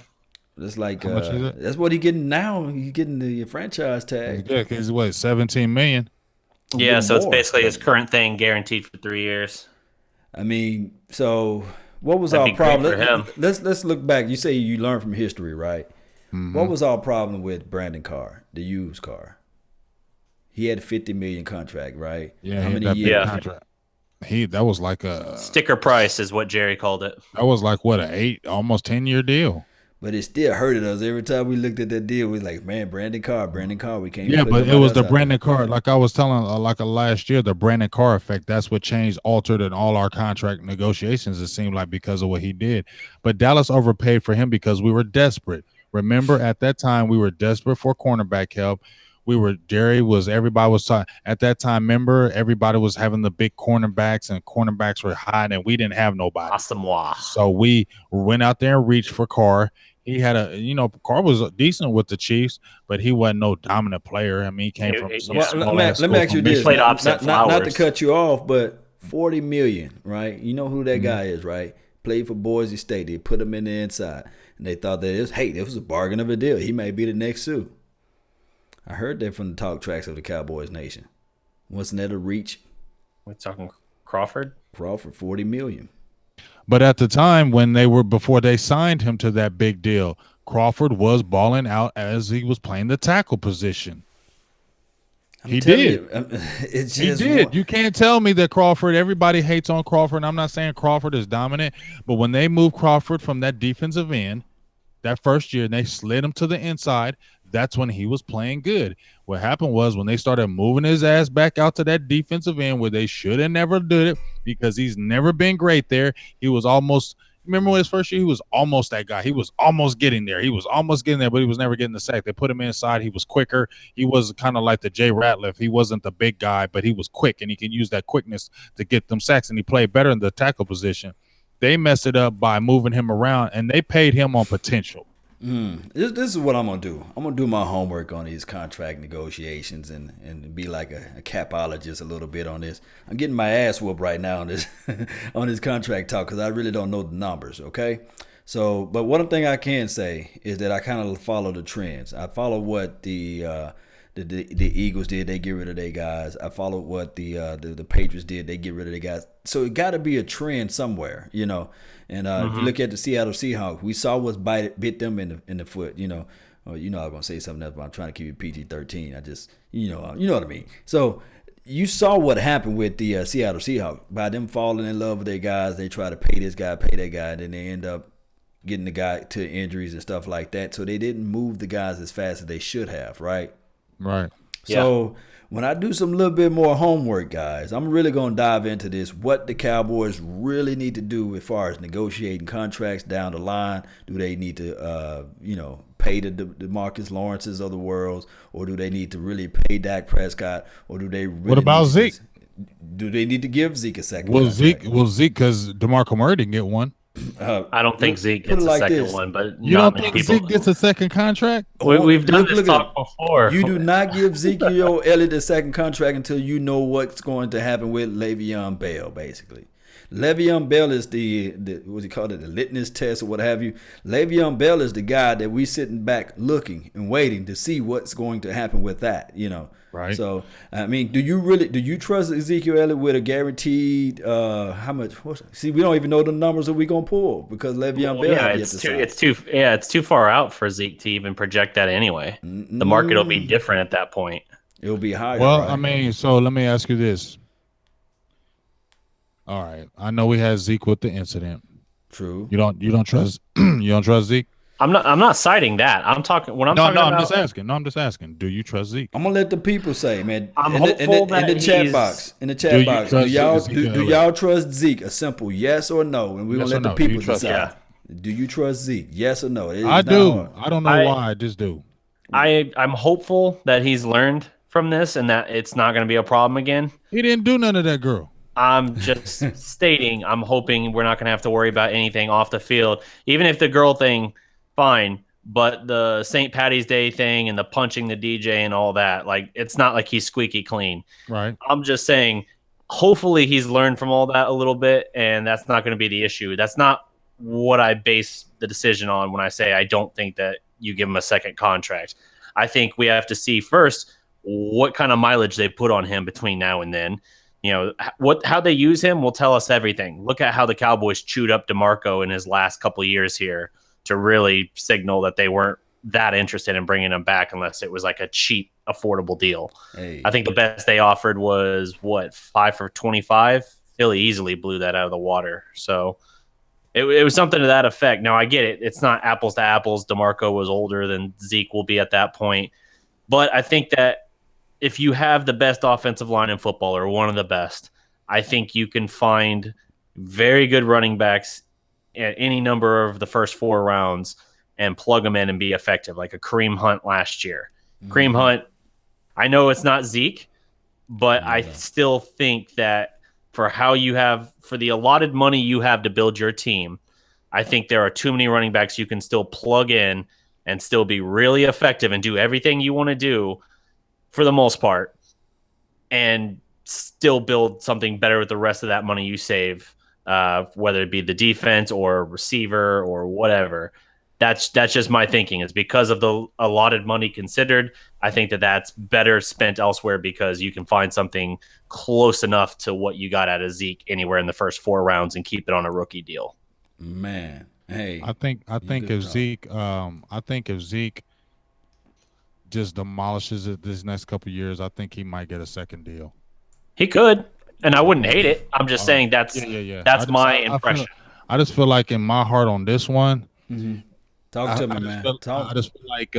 That's like that's what he's getting now. He's getting the franchise tag. Yeah, because what, $17 million? Yeah, so it's basically his current thing, guaranteed for 3 years. I mean, so what was our problem? Let's look back. You say you learn from history, right? Mm-hmm. What was our problem with Brandon Carr, the used car? He had a $50 million contract, right? Yeah. How many years? Contract? That was like a sticker price, is what Jerry called it. That was like what, almost 10-year deal. But it still hurted us every time we looked at that deal. We was like, man, Brandon Carr, we can't. Yeah, but it was the Brandon Carr, like I was telling, last year, the Brandon Carr effect. That's what altered in all our contract negotiations. It seemed like because of what he did. But Dallas overpaid for him because we were desperate. Remember, at that time, we were desperate for cornerback help. Everybody was talking at that time. Remember, everybody was having the big cornerbacks, and cornerbacks were hot, and we didn't have nobody. So we went out there and reached for Carr. He had Carr was decent with the Chiefs, but he wasn't no dominant player. I mean, he came from some small ass school. Let me ask you this, not to cut you off, but $40 million, right? You know who that guy is, right? Played for Boise State. They put him in the inside, and they thought that this was a bargain of a deal. He may be the next Sue. I heard that from the talk tracks of the Cowboys Nation. Wasn't that a reach? We're talking Crawford? Crawford, $40 million. But at the time before they signed him to that big deal, Crawford was balling out as he was playing the tackle position. He did. It's He just did. You can't tell me that Crawford, everybody hates on Crawford, and I'm not saying Crawford is dominant, but when they moved Crawford from that defensive end that first year and they slid him to the inside, that's when he was playing good. What happened was when they started moving his ass back out to that defensive end where they should have never did it because he's never been great there. He was almost – remember his first year? He was almost that guy. He was almost getting there. But he was never getting the sack. They put him inside. He was quicker. He was kind of like the Jay Ratliff. He wasn't the big guy, but he was quick, and he could use that quickness to get them sacks, and he played better in the tackle position. They messed it up by moving him around, and they paid him on potential. This is what I'm going to do. I'm going to do my homework on these contract negotiations and be like a capologist a little bit on this. I'm getting my ass whooped right now on this on this contract talk because I really don't know the numbers, okay? So, but one thing I can say is that I kind of follow the trends. I follow what the Eagles did. They get rid of their guys. I followed what the Patriots did. They get rid of their guys. So it got to be a trend somewhere, you know. And if you look at the Seattle Seahawks, we saw what bit them in the foot, you know. I was gonna say something else, but I'm trying to keep it PG-13. I just, you know what I mean. So you saw what happened with the Seattle Seahawks by them falling in love with their guys. They try to pay this guy, pay that guy, and then they end up getting the guy to injuries and stuff like that. So they didn't move the guys as fast as they should have, right? Right. So when I do some little bit more homework, guys, I'm really going to dive into this, what the Cowboys really need to do as far as negotiating contracts down the line. Do they need to, pay the Marcus Lawrences of the world, or do they need to really pay Dak Prescott, or do they really What about Zeke? Do they need to give Zeke a second contract? Zeke, because DeMarco Murray didn't get one. I don't think Zeke gets a second one, but you don't think Zeke gets a second contract? We've done this talk before. You do not give Ezekiel Elliott a second contract until you know what's going to happen with Le'Veon Bell, basically. Le'Veon Bell is the what's he called it, the litmus test or what have you. Le'Veon Bell is the guy that we sitting back looking and waiting to see what's going to happen with that, you know. Right. So, I mean, do you trust Ezekiel Elliott with a guaranteed how much? See, we don't even know the numbers that we're gonna pull because Le'Veon Bell. Yeah, it's too far out for Zeke to even project that anyway. The market will be different at that point. It'll be higher. Well, right? I mean, so let me ask you this. All right, I know we had Zeke with the incident. True. You don't trust you don't trust Zeke? I'm not citing that. I'm talking when I'm talking about. I'm just asking. No, I'm just asking. Do you trust Zeke? I'm gonna let the people say, man. I'm hopeful that in the chat box. In the chat box, do y'all trust Zeke? A simple yes or no, and we're gonna let the people decide. Yeah. Do you trust Zeke? Yes or no? I do. Hard. I don't know why. I just do. I'm hopeful that he's learned from this and that it's not going to be a problem again. He didn't do none of that, girl. I'm just stating I'm hoping we're not going to have to worry about anything off the field. Even if the girl thing, fine. But the St. Patty's Day thing and the punching the DJ and all that, like, it's not like he's squeaky clean. Right. I'm just saying, hopefully he's learned from all that a little bit, and that's not going to be the issue. That's not what I base the decision on when I say I don't think that you give him a second contract. I think we have to see first what kind of mileage they put on him between now and then. You know, how they use him will tell us everything. Look at how the Cowboys chewed up DeMarco in his last couple of years here to really signal that they weren't that interested in bringing him back unless it was like a cheap, affordable deal. Hey. I think the best they offered was, 5 for $25? Philly easily blew that out of the water. So it was something to that effect. Now, I get it. It's not apples to apples. DeMarco was older than Zeke will be at that point. But I think that if you have the best offensive line in football or one of the best, I think you can find very good running backs at any number of the first 4 rounds and plug them in and be effective, like a Kareem Hunt last year. Mm-hmm. Kareem Hunt, I know it's not Zeke, but I still think that for the allotted money you have to build your team, I think there are too many running backs you can still plug in and still be really effective and do everything you want to do for the most part, and still build something better with the rest of that money you save, whether it be the defense or receiver or whatever. That's just my thinking. Is because of the allotted money considered, I think that's better spent elsewhere because you can find something close enough to what you got out of Zeke anywhere in the first 4 rounds and keep it on a rookie deal. Man, hey, I think if Zeke just demolishes it this next couple of years, I think he might get a second deal. He could, and I wouldn't hate it. I'm just saying that's my impression. I just feel like in my heart on this one. Mm-hmm. Talk to me, man. I just feel like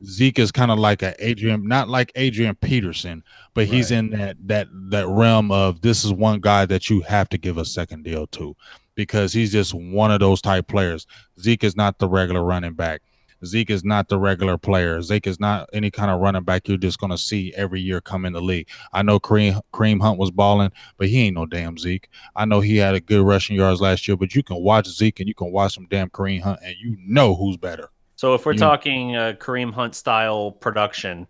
Zeke is kind of like not like Adrian Peterson, but he's in that realm of this is one guy that you have to give a second deal to because he's just one of those type players. Zeke is not the regular running back. Zeke is not the regular player. Zeke is not any kind of running back you're just going to see every year come in the league. I know Kareem Hunt was balling, but he ain't no damn Zeke. I know he had a good rushing yards last year, but you can watch Zeke and you can watch some damn Kareem Hunt, and you know who's better. So if we're talking Kareem Hunt style production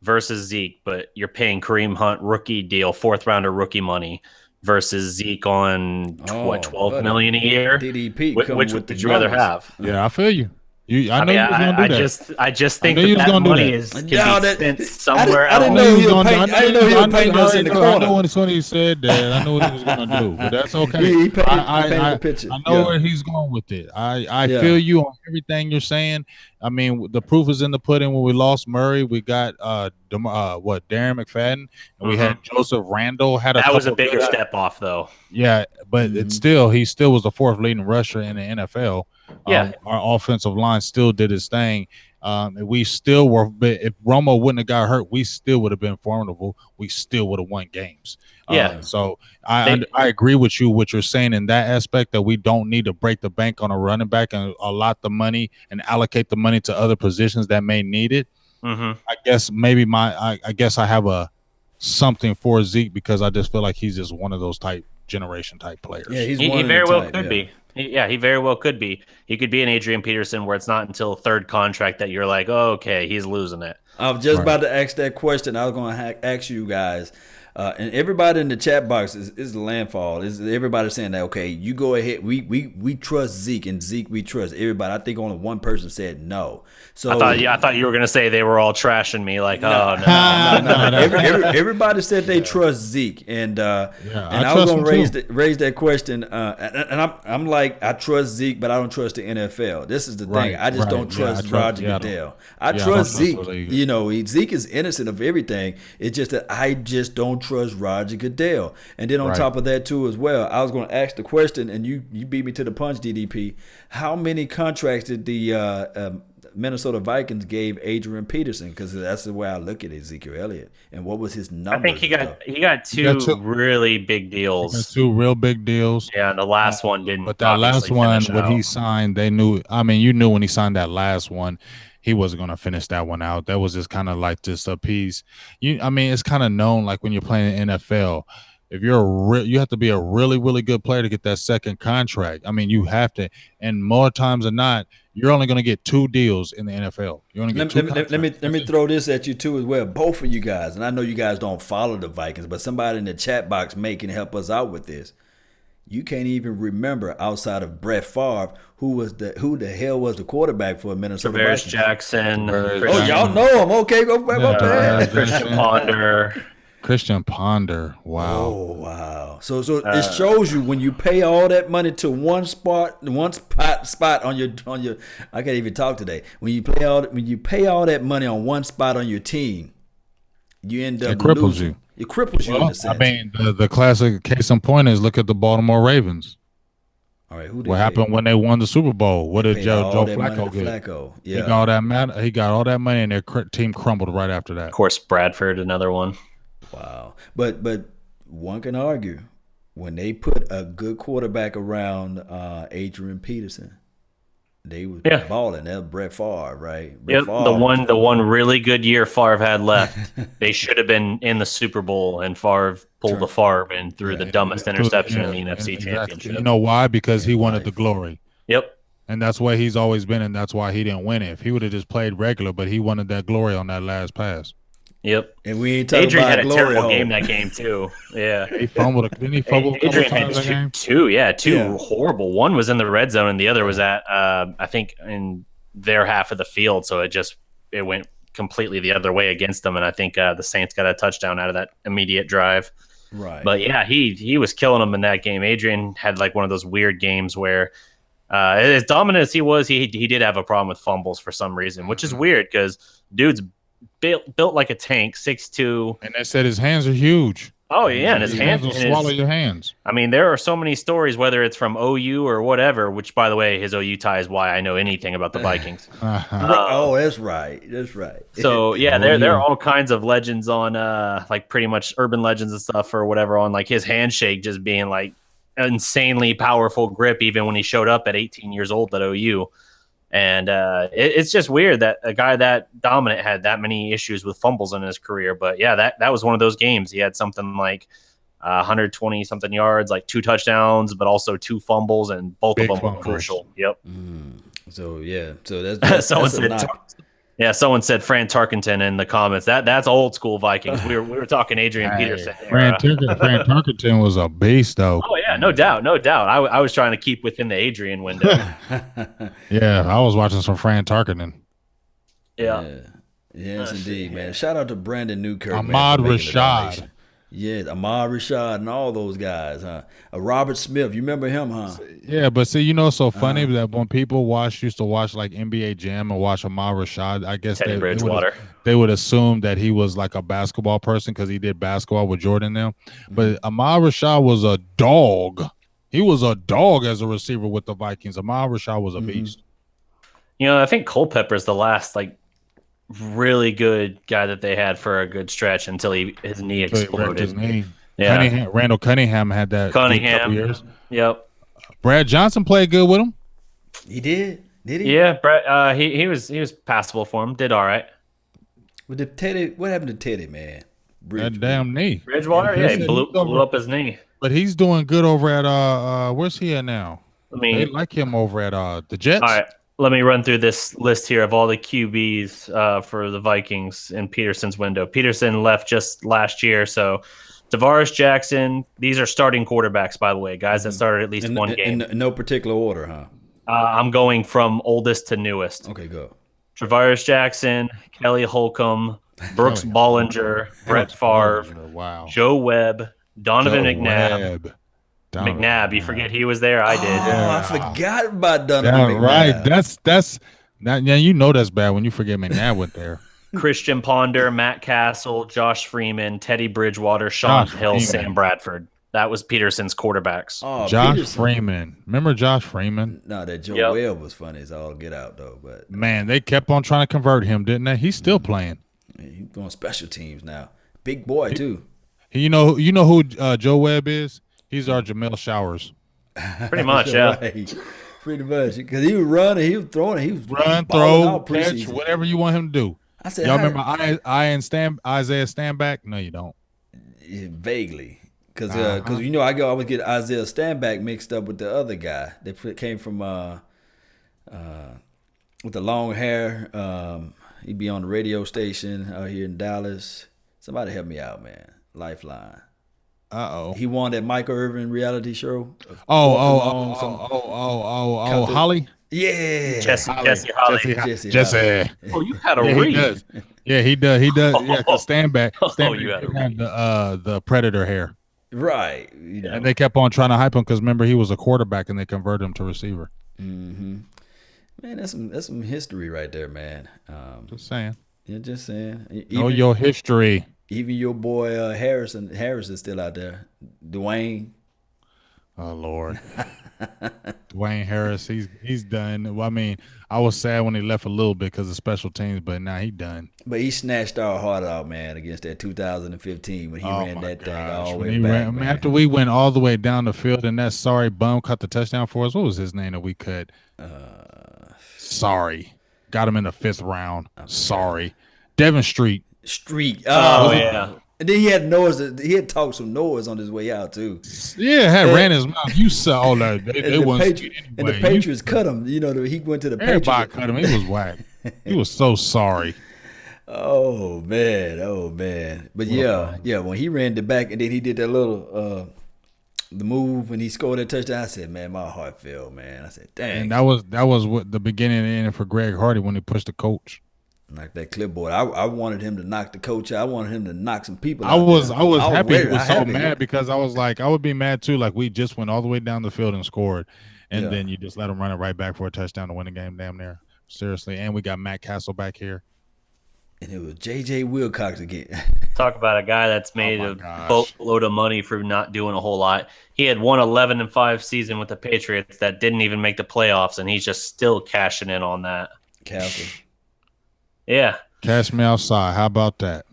versus Zeke, but you're paying Kareem Hunt rookie deal, 4th rounder rookie money versus Zeke on $12 million a year, DDP, which would you rather have? Yeah, I feel you. I know mean, you was gonna do that. I just think that money can be spent somewhere else. I didn't know he was painting us in the corner. I know when he said that. I know what he was gonna do, but that's okay. He painted the picture. I know where he's going with it. I feel you on everything you're saying. I mean, the proof is in the pudding. When we lost Murray, we got Darren McFadden, and we had Joseph Randle. That was a bigger step off, though. Yeah, but he still was the 4th leading rusher in the NFL. Our offensive line still did its thing. We still were. But if Romo wouldn't have got hurt, we still would have been formidable. We still would have won games. So I agree with you what you're saying in that aspect that we don't need to break the bank on a running back and allot the money and allocate the money to other positions that may need it. I guess maybe I guess I have something for Zeke because I just feel like he's just one of those generation type players. Yeah, he very well could be. He very well could be. He could be an Adrian Peterson where it's not until 3rd contract that you're like, oh, okay, he's losing it. I was just about to ask that question. I was going to ask you guys. And everybody in the chat box is the landfall. Everybody saying that, okay, you go ahead. We trust Zeke, and Zeke we trust. Everybody. I think only one person said no. So I thought you were gonna say they were all trashing me. Like, no. Everybody said they trust Zeke, and I was gonna raise that question. And I'm like, I trust Zeke, but I don't trust the NFL. This is the thing. I just don't trust Roger Goodell. I trust Zeke. You know, Zeke is innocent of everything. It's just that I just don't trust Roger Goodell. And then on top of that too as well, I was going to ask the question, and you beat me to the punch, DDP. How many contracts did the Minnesota Vikings gave Adrian Peterson? Because that's the way I look at Ezekiel Elliott. And what was his number? I think he got two really big deals. 2 real big deals. Yeah, and the last one didn't. But that last one, when he signed, they knew. I mean, you knew when he signed that last one, he wasn't going to finish that one out. That was just kind of like just a piece. I mean, it's kind of known like when you're playing in NFL, if you have to be a really, really good player to get that second contract. I mean, you have to. And more times than not, you're only going to get 2 deals in the NFL. You're only let me throw this at you too as well. Both of you guys, and I know you guys don't follow the Vikings, but somebody in the chat box can help us out with this. You can't even remember outside of Brett Favre who the hell was the quarterback for Minnesota Vikings. Jackson. Y'all know him. Okay, go back. Christian Ponder. Wow. Oh, wow. So it shows you when you pay all that money to one spot on your I can't even talk today. When you pay all that money on one spot on your team, you end up losing. It cripples you in a sense. I mean, the classic case in point is look at the Baltimore Ravens. All right, what happened when they won the Super Bowl? What did Joe Flacco get? Yeah. He got all that money, and their team crumbled right after that. Of course, Bradford, another one. Wow. But one can argue when they put a good quarterback around Adrian Peterson, they was balling. That was Brett Favre, right? Yep, the one really good year Favre had left. They should have been in the Super Bowl, and Favre pulled the Favre and threw the dumbest interception in the NFC Championship. You know why? Because he wanted the glory. Yep. And that's why he's always been, and that's why he didn't win it. If he would have just played regular, but he wanted that glory on that last pass. Yep. And we ain't talking Adrian about had a terrible game that game too. Yeah. He fumbled. Didn't he fumble? Adrian had two horrible. One was in the red zone, and the other was at I think in their half of the field, so it went completely the other way against them. And I think the Saints got a touchdown out of that immediate drive. Right. But yeah, he was killing them in that game. Adrian had like one of those weird games where as dominant as he was, he did have a problem with fumbles for some reason, which is weird because dude's built like a tank, 6'2". And they said his hands are huge. Oh yeah, and his hands will swallow your hands. I mean, there are so many stories, whether it's from OU or whatever. Which, by the way, his OU tie is why I know anything about the Vikings. Oh, that's right. That's right. So yeah, there are all kinds of legends on like pretty much urban legends and stuff or whatever on like his handshake just being like insanely powerful grip even when he showed up at 18 years old at OU. And it's just weird that a guy that dominant had that many issues with fumbles in his career. But yeah, that was one of those games. He had something like 120 something yards, like 2 touchdowns, but also 2 fumbles, and both of them were crucial. Yep. So yeah, so that's someone that's said. Yeah, someone said Fran Tarkenton in the comments. That's old school Vikings. We were talking Adrian Peterson. Fran Tarkenton was a beast, though. Oh yeah, no doubt. I was trying to keep within the Adrian window. Yeah, I was watching some Fran Tarkenton. Yeah. Yes, indeed, man. Shout out to Brandon Newkirk, Ahmad Rashad. Yeah, Ahmad Rashad and all those guys, huh? Robert Smith, you remember him, huh? Yeah, but see, it's so funny that when people used to watch like NBA Jam and watch Ahmad Rashad, I guess they would assume that he was like a basketball person because he did basketball with Jordan now. But Ahmad Rashad was a dog. He was a dog as a receiver with the Vikings. Ahmad Rashad was a beast. I think Culpepper's the last like really good guy that they had for a good stretch until his knee exploded. His knee. Yeah, Randall Cunningham had that couple years. Yep. Brad Johnson played good with him. He did. Did he? Yeah, Brad. He was passable for him. Did all right. With the Teddy, what happened to Teddy, man? That damn knee. Bridgewater, he blew up his knee. But he's doing good over at where's he at now? They like him over at the Jets. All right. Let me run through this list here of all the QBs for the Vikings in Peterson's window. Peterson left just last year, so Tavares Jackson. These are starting quarterbacks, by the way, guys that started at least one game. In no particular order, huh? I'm going from oldest to newest. Okay, go. Tavares Jackson, Kelly Holcomb, Brooks Bollinger, Brett Favre, Joe Webb, Donovan McNabb. McNabb, you forget he was there? I did. I forgot about Donovan McNabb. Right. That's that's bad when you forget McNabb went there. Christian Ponder, Matt Castle, Josh Freeman, Teddy Bridgewater, Sean Hill, Sam Bradford. That was Peterson's quarterbacks. Oh, Josh Freeman. Remember Josh Freeman? No, that Joe Webb was funny as all get out, though. But man, they kept on trying to convert him, didn't they? He's still playing. He's doing special teams now. Big boy, too. You know who Joe Webb is? He's our Jamel Showers. Pretty much, yeah. Right. Pretty much. Because he was running, he was throwing, he was throw, catch, whatever you want him to do. I said, y'all remember Isaiah Stanback? No, you don't. Vaguely. Because I would get Isaiah Stanback mixed up with the other guy. They came from with the long hair. He'd be on the radio station out here in Dallas. Somebody help me out, man. Lifeline. He won that Michael Irvin reality show. Holly? Yeah. Jesse Holly. Jesse. Oh, you had a read. He does. Yeah, because Stanback you had the Predator hair. Right. And they kept on trying to hype him because remember he was a quarterback and they converted him to receiver. Mm-hmm. Man, that's some history right there, man. Just saying. Yeah, just saying. Know your history. Even your boy Harris is still out there. Dwayne. Oh Lord. Dwayne Harris, he's done. Well, I mean, I was sad when he left a little bit because of special teams, but now he's done. But he snatched our heart out, man, against that 2015 when he ran that thing all the way back. After we went all the way down the field and that sorry bum caught the touchdown for us. What was his name that we cut? Sorry. Got him in the 5th round. Sorry. Devin Street. Oh, yeah. And then he had talked some noise on his way out too. Yeah, ran his mouth. You saw that. And the Patriots cut him. He went to the Patriots. Everybody cut him. He was whack. He was so sorry. Oh man. But yeah. When he ran the back and then he did that little the move when he scored that touchdown, I said, man, my heart fell, man. I said, dang. And that was what the beginning and end for Greg Hardy when he pushed the coach. Like that clipboard. I wanted him to knock the coach out. I wanted him to knock some people I out. was there. happy he was so mad because I was like, I would be mad too. Like we just went all the way down the field and scored. And then you just let him run it right back for a touchdown to win the game damn near. Seriously. And we got Matt Castle back here. And it was J.J. Wilcox again. Talk about a guy that's made a boatload of money for not doing a whole lot. He had one 11-5 season with the Patriots that didn't even make the playoffs, and he's just still cashing in on that. Castle. Yeah. Cash me outside. How about that?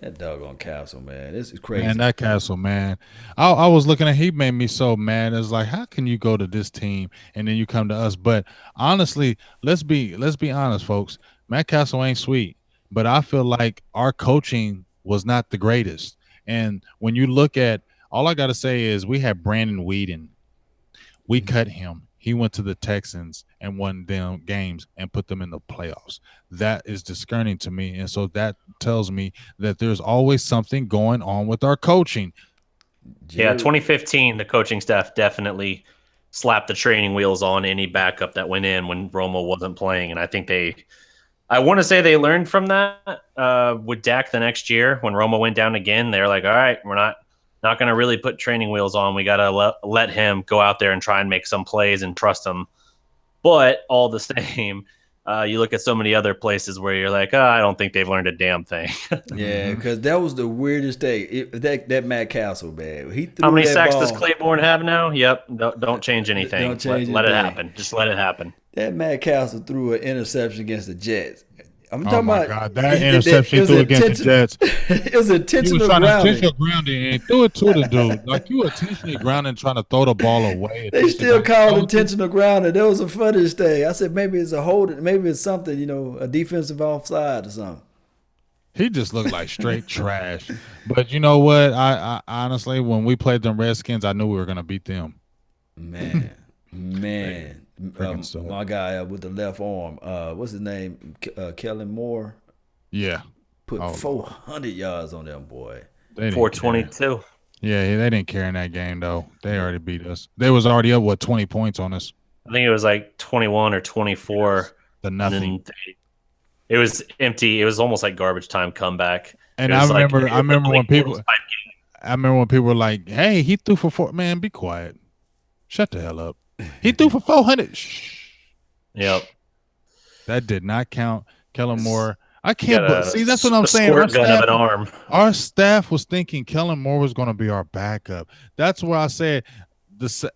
That doggone Castle, man. This is crazy. Man, that Castle, man. I was looking at, he made me so mad. It's like, how can you go to this team and then you come to us? But honestly, let's be honest, folks. Matt Castle ain't sweet. But I feel like our coaching was not the greatest. And when you look at, all I got to say is we had Brandon Weeden. We cut him. He went to the Texans and won them games and put them in the playoffs. That is discerning to me. And so that tells me that there's always something going on with our coaching. Yeah, 2015, the coaching staff definitely slapped the training wheels on any backup that went in when Romo wasn't playing. And I think I want to say they learned from that with Dak the next year when Romo went down again. They're like, all right, we're not going to really put training wheels on. We got to let him go out there and try and make some plays and trust him. But all the same, you look at so many other places where you're like, I don't think they've learned a damn thing. Yeah, because that was the weirdest thing. That Matt Castle, man. He threw How many that sacks ball. does Claiborne have now? Yep. Don't change anything. Don't change let it anything. happen. Just let it happen. That Matt Castle threw an interception against the Jets. I'm talking about God, that interception he threw against the Jets. It was intentional grounding. grounding. Intentional grounding and threw it to the dude. Like you intentionally grounding, trying to throw the ball away. They still called intentional grounding. That was the funniest thing. I said maybe it's a hold. Maybe it's something, a defensive offside or something. He just looked like straight trash. But you know what? I honestly, when we played them Redskins, I knew we were going to beat them. Man. My guy with the left arm, what's his name? Kellen Moore. Yeah. Put 400 yards on them, boy. 422. Yeah, they didn't care in that game, though. They already beat us. They was already up, 20 points on us? I think it was like 21 or 24. The nothing. It was empty. It was almost like garbage time comeback. And I remember when people were like, hey, he threw for 4. Man, be quiet. Shut the hell up. He threw for 400. Shh. Yep. That did not count. Kellen Moore. I can't see. That's what I'm saying. Our staff was thinking Kellen Moore was going to be our backup. That's where I said the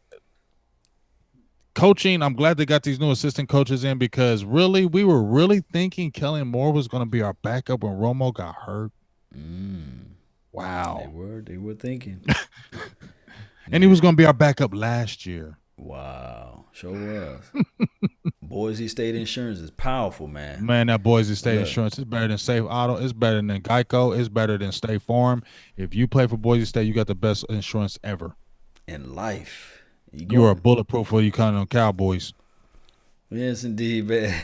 coaching. I'm glad they got these new assistant coaches in because we were really thinking Kellen Moore was going to be our backup when Romo got hurt. Wow. They were thinking. And he was going to be our backup last year. Wow. Sure was. Boise State Insurance is powerful, man. Man, that Boise State Insurance is better than Safe Auto. It's better than Geico. It's better than State Farm. If you play for Boise State, you got the best insurance ever. In life. You are bulletproof when you count on Cowboys. Yes, indeed, man.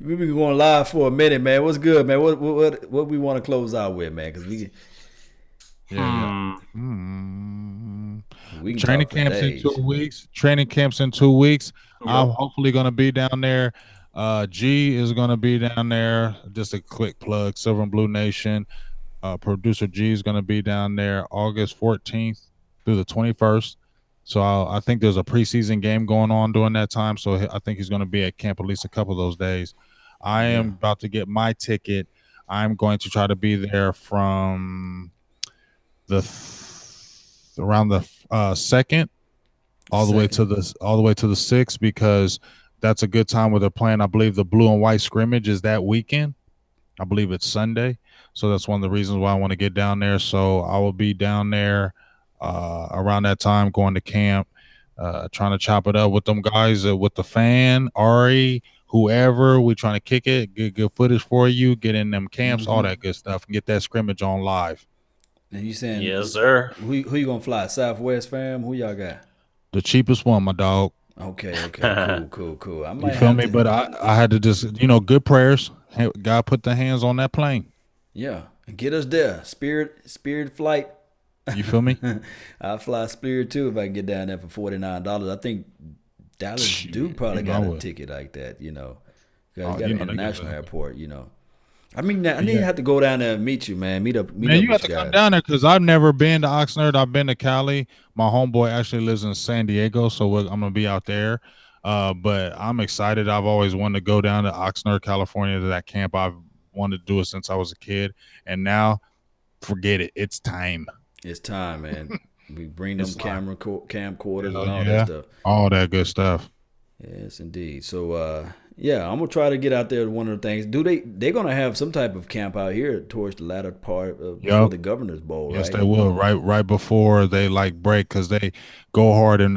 We've been going live for a minute, man. What's good, man? What we want to close out with, man? Because we training camps in 2 weeks. Training camps in 2 weeks. Yep. I'm hopefully going to be down there. G is going to be down there. Just a quick plug. Silver and Blue Nation. Producer G is going to be down there August 14th through the 21st. So I think there's a preseason game going on during that time. So I think he's going to be at camp at least a couple of those days. I am about to get my ticket. I'm going to try to be there from around the 2nd all the way to the 6th because that's a good time where they're playing. I believe the blue and white scrimmage is that weekend. I believe it's Sunday. So that's one of the reasons why I want to get down there. So I will be down there around that time going to camp, trying to chop it up with them guys, with the fan, Ari, whoever. We're trying to kick it, get good footage for you, get in them camps, all that good stuff, and get that scrimmage on live. And you saying, yes, sir. Who you gonna fly? Southwest, fam? Who y'all got? The cheapest one, my dog. Okay, cool. I might you feel me? But I had to just, good prayers. God put the hands on that plane. Yeah, and get us there. Spirit flight. You feel me? I'll fly Spirit too if I can get down there for $49. I think Dallas do probably got a ticket like that, you know. Because you got an international airport, you know. I mean, I need to have to go down there and meet you, man. Meet up. Man, you have to come down there because I've never been to Oxnard. I've been to Cali. My homeboy actually lives in San Diego, so I'm gonna be out there. But I'm excited. I've always wanted to go down to Oxnard, California, to that camp. I've wanted to do it since I was a kid, and now, forget it. It's time. It's time, man. We bring them camcorders and all that stuff. All that good stuff. Yes, indeed. So, yeah, I'm gonna try to get out there. One of the things, they're gonna have some type of camp out here towards the latter part of before the Governor's Bowl, yes, right? They will. Right before they break, because they go hard in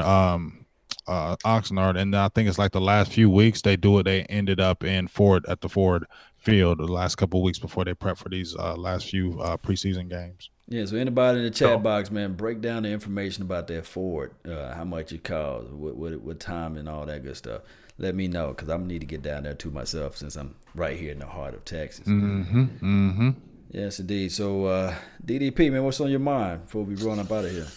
Oxnard, and I think it's like the last few weeks they do it. They ended up in Ford at the Ford Field the last couple of weeks before they prep for these last few preseason games. Yeah, so anybody in the chat box, man, break down the information about that Ford, how much it costs, what time, and all that good stuff. Let me know, because I need to get down there too myself, since I'm right here in the heart of Texas. Yes, indeed. So, DDP, man, what's on your mind before we run up out of here?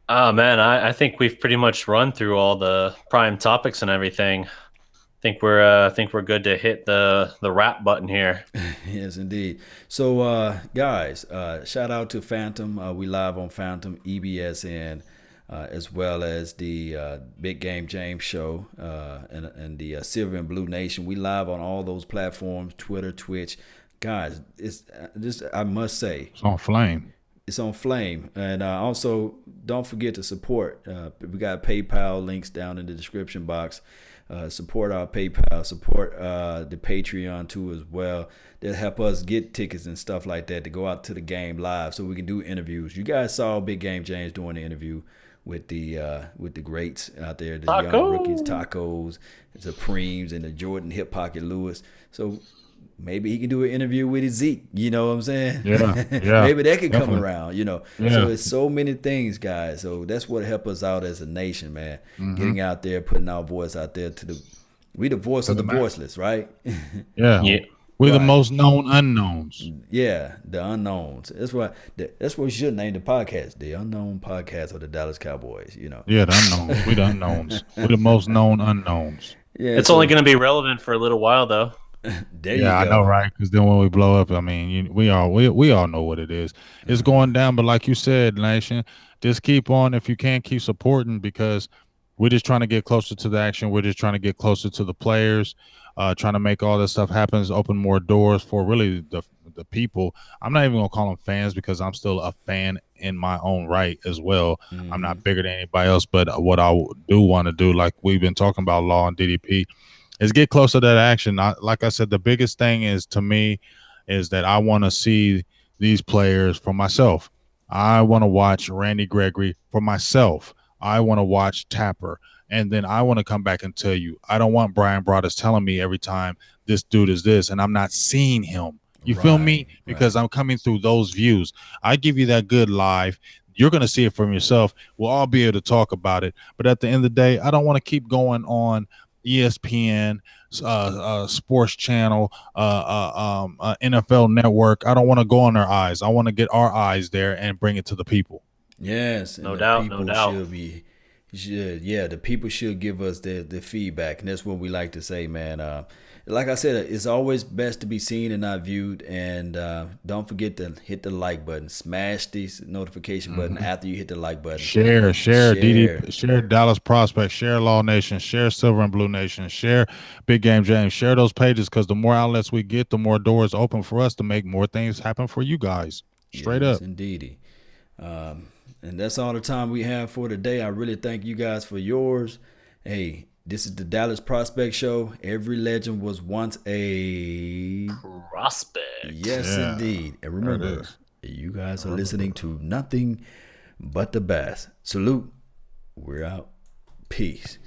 Oh, man, I think we've pretty much run through all the prime topics and everything. I think we're good to hit the wrap button here. Yes, indeed. So, guys, shout out to Phantom. We live on Phantom, EBSN, as well as the Big Game James show and the Silver and Blue Nation. We live on all those platforms: Twitter, Twitch. Guys, it's just, I must say, it's on flame. It's on flame. And also, don't forget to support. We got PayPal links down in the description box. Support our PayPal, support the Patreon too as well. They'll help us get tickets and stuff like that to go out to the game live, so we can do interviews. You guys saw Big Game James doing the interview with the greats out there, the young rookies, Tacos, Supremes, and the Jordan Hip Pocket Lewis. So maybe he can do an interview with Zeke. You know what I'm saying? Yeah. Maybe that could come around, you know. Yeah. So it's so many things, guys. So that's what help us out as a nation, man. Getting out there, putting our voice out there we the voice of the voiceless, right? Yeah. We're the most known unknowns. Yeah, the unknowns. That's what we should name the podcast, the Unknown Podcast of the Dallas Cowboys, you know. Yeah, the unknowns. We the unknowns. We're the most known unknowns. Yeah, it's only going to be relevant for a little while, though. There you go. I know, right? Because then when we blow up, I mean, we all know what it is. It's going down, but like you said, Nation, just keep on. If you can, keep supporting, because we're just trying to get closer to the action. We're just trying to get closer to the players, trying to make all this stuff happen, open more doors for really the people. I'm not even gonna call them fans, because I'm still a fan in my own right as well. I'm not bigger than anybody else, but what I do want to do, like we've been talking about, Law and DDP, is get closer to that action. Like I said, the biggest thing is, to me, is that I want to see these players for myself. I want to watch Randy Gregory for myself. I want to watch Tapper. And then I want to come back and tell you, I don't want Brian Broaddus telling me every time this dude is this, and I'm not seeing him. You feel me? Because I'm coming through those views. I give you that good live. You're going to see it from yourself. We'll all be able to talk about it. But at the end of the day, I don't want to keep going on ESPN, Sports Channel, NFL Network. I don't want to go on their eyes. I want to get our eyes there and bring it to the people. Yes, no doubt. The people should give us the feedback, and that's what we like to say, man. Like I said, it's always best to be seen and not viewed. And don't forget to hit the like button. Smash the notification button after you hit the like button. Share DD, share Dallas Prospect, share Law Nation, share Silver and Blue Nation, share Big Game James, share those pages, because the more outlets we get, the more doors open for us to make more things happen for you guys. Straight up. Indeedy. And that's all the time we have for today. I really thank you guys for yours. Hey, this is the Dallas Prospect Show. Every legend was once a prospect. Yes, indeed. And remember, you guys are listening to nothing but the best. Salute. We're out. Peace.